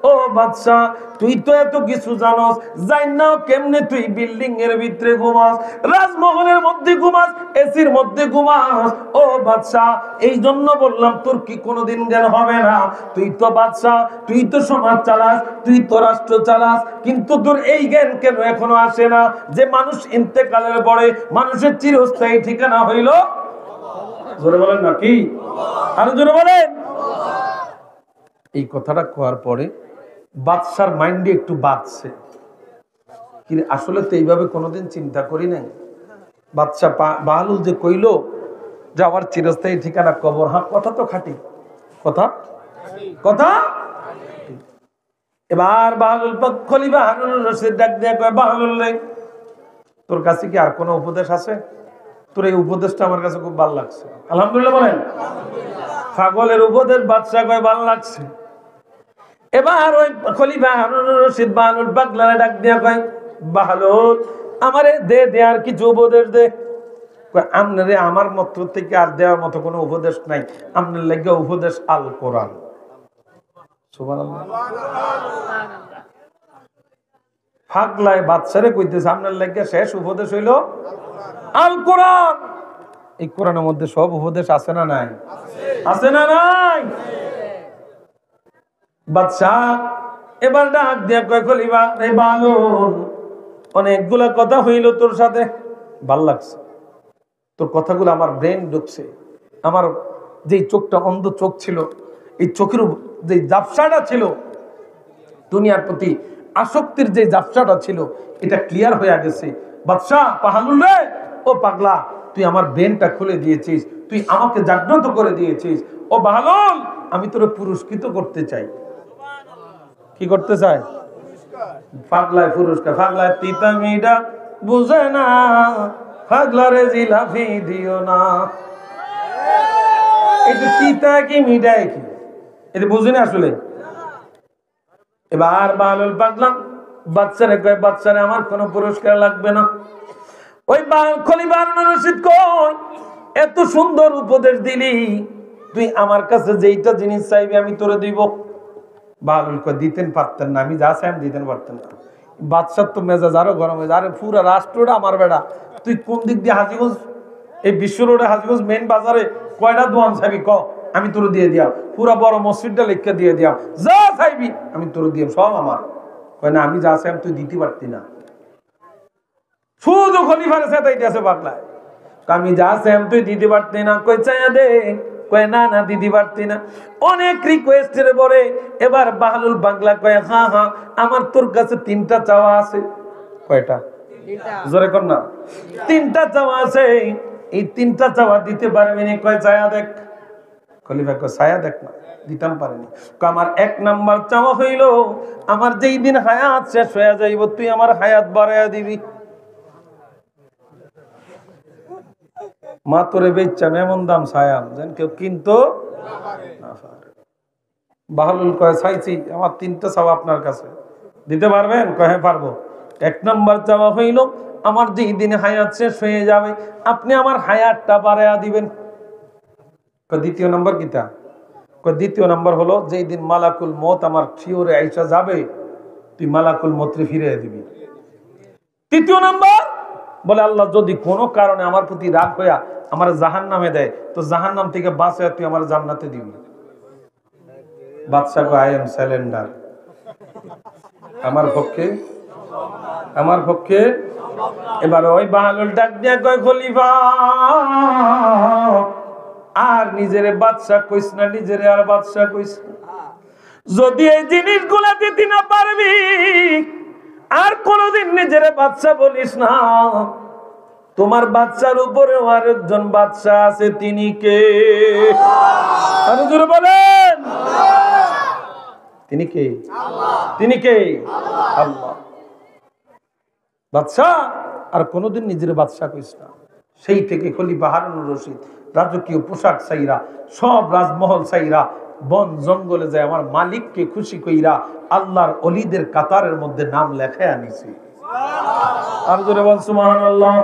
A: ও বাদশা, তুই তো এত কিছু জানোস, যাই না কেমনে তুই বিল্ডিং এর ভিতরে ঘুমাস, রাজমহলের মধ্যে ঘুমাস, এসির মধ্যে ঘুমাস। ও বাদশা, এই জন্য বললাম তোর কি কোনোদিন জ্ঞান হবে না? তুই তো বাদশা, তুই তো সমাজ চালাস, তুই তো রাষ্ট্র চালাস, কিন্তু তোর এই জ্ঞান কেন এখনো আসে না যে মানুষ ইন্তেকালের পরে মানুষের চিরস্থায়ী ঠিকানা হইল? জোরে বলেন না কি? আরো জোরে বলেন। এই কথাটা কোয়ার পরে বাদশার মাইন্ডে একটু বাঁচছে, কিন্তু আসলে তো এইভাবে কোনোদিন চিন্তা করি নাই। বাদশা বাহালুল যে কইল যে আমার চিরস্থায়ী ঠিকানা কবর, হ্যাঁ কথা তো খাঁটি, কথা। এবার বাহালুল খলিফা হারুনুর রশিদ ডাক দিয়ে কয়, বাহালুল রে, তোর কাছে কি আর কোনো উপদেশ আছে? তোর এই উপদেশটা আমার কাছে খুব ভালো লাগছে। আলহামদুলিল্লাহ বলেন। পাগলের উপদেশ বাদশা কয় ভালো লাগছে। এবার ওই খলিফা হারুনুর রশিদ বাহালুল পাগলারে ডাক দিয়া কয়, বাহালুল, আমারে দে আর কিছু উপদেশ দে। আপনারে আমার মত থেকে আর দেওয়ার মতো কোনো উপদেশ নাই, আপনার লাগে উপদেশ আল কোরআন। সুবহানাল্লাহ। পাগলায় বাদশারে কইতেছে, আপনার লাগে শেষ উপদেশ হইল আল কোরআন। এই কোরআনের মধ্যে সব উপদেশ আছে না নাই? আছে না নাই? বাদশাহ এবার ডাক দিয়া কয়, খলিফা রে বাহালুল, অনেকগুলা কথা হইল তোর সাথে, ভাল লাগছে তোর কথাগুলো, আমার ব্রেন ঢুকছে। আমার যেই চোখটা অন্ধ চোখ ছিল, এই চোখের যে জাফসাটা ছিল, দুনিয়ার প্রতি আসক্তির যে জাফসাটা ছিল, এটা ক্লিয়ার হয়ে গেছে। বাদশাহ, বাহালুল রে, ও পাগলা, তুই আমার ব্রেনটা খুলে দিয়েছিস, তুই আমাকে জাগ্রত করে দিয়েছিস। ও বাহালুল, আমি তোরে পুরস্কৃত করতে চাই। কি করতে চাই? পাগলায় পুরস্কার। পাগলায় তিতা মিঠা বুঝে না, পাগলারে জিলাপি দিও না। এটা তিতা কি মিঠা কি এটা বুঝিনি আসলে। এবার বাহালুল পাগলা বাচ্চারে কয়, বাচ্চারে আমার কোনো পুরস্কার লাগবে না। ওই খলিফা হারুনুর রশিদ কয়, এত সুন্দর উপদেশ দিলি, তুই আমার কাছে যেইটা জিনিস চাইবি আমি তোরে দিব। বাহালুল কয়, দিতেন পারতেন না, আমি যা চাই আমি দিতেন পারতেন না। বাদশার তো মেজাজ আরো গরম হয়ে যায়, আরে পুরা রাষ্ট্রটা আমার বেড়া, তুই কোন দিক দিয়ে হাজীগঞ্জ, এই বিশ্ব রোডে হাজীগঞ্জ মেইন বাজারে কয়টা দোয়ান চাইবি ক, আমি তোর দিয়ে দিয়াম। পুরা বড় মসজিদটা লিখে দিয়ে দিয়াম, যা চাইবি আমি তোর দিয়াম, সব আমার। কয় না, আমি যা চাই তুই দিতে পারতি না। শুধু খলিফারে চেতাইতে আছে পাগলায়, আমি যা চাই তুই দিতে পারতি না। কই চাইয়া দে, কয় না না দিতে পারতি না। অনেক রিকোয়েস্টের পরে এবার বাহালুল পাগলা কয়, হ্যাঁ হ্যাঁ, আমার তোর কাছে তিনটা চাওয়া আছে। কয়টা? জোরে কর না। তিনটা চাওয়া আছে, এই তিনটা চাওয়া দিতে পারবি না। কয় চায়া দেখ। খলিফা কয়, ছায়া দেখ না, দিতাম পারিনি। আমার এক নাম্বার চাওয়া হইল, আমার যেই দিন হায়াত শেষ হয়ে যাইব তুই আমার হায়াত বাড়াইয়া দিবি। মা তোরে বেচাম এমন দাম ছায়াম যেন কেউ কিনতো না পারে। বাহালুল কয়, চাইছি, আমার তিনটা চাওয়া আপনার কাছে, দিতে পারবেন? কয় হ্যাঁ পারবো। এক নম্বর চাওয়া হইল, আমার যেই দিনে হায়াত শেষ হয়ে যাবে আপনি আমার হায়াতটা বাড়াইয়া দিবেন। দ্বিতীয় নম্বর কিতা? দ্বিতীয় নম্বর হলো, যেই দিন মালাকুল মত আমার শিওরে আইসা যাবে তুই মালাকুল মতরে ফিরিয়ে দিবি। তৃতীয় নম্বর, বলে আল্লাহ যদি কোনো কারণে আমার প্রতি রাগ হইয়া আমার জাহান্নামে দেয় তো জাহান্নাম থেকে বাঁচায় তুই আমার জান্নাতে দিবি। বাদশা কয় আই এম স্যালেন্ডার, আমার পক্ষে। এবার ওই বাহালুল ডাক দিয়া কয় খলিফা আর নিজেরে বাদশা কইস না, নিজেরে আর বাদশা কইস না। যদি এই জিনিসগুলা দিতে না পারবি আর কোনদিন নিজেরে বাদশা বলিস না। তোমার বাচ্চার উপরেও আরেকজন বাদশা আছে, তিনি কে? আরো জোরে বলেন, তিনি কে? তিনি কে? আল্লাহ। বাদশা আর কোনদিন নিজের বাদশা কইস না। সেই থেকে খলিফা হারুনুর রশিদ রাজকীয় পোশাক চাইরা, সব রাজমহল চাইরা, বন জঙ্গলে যায় আমার মালিককে খুশি কইরা আল্লাহর ওলিদের কাতারের মধ্যে নাম লেখায় আনিছে। আর জোরে বল সুবহানাল্লাহ।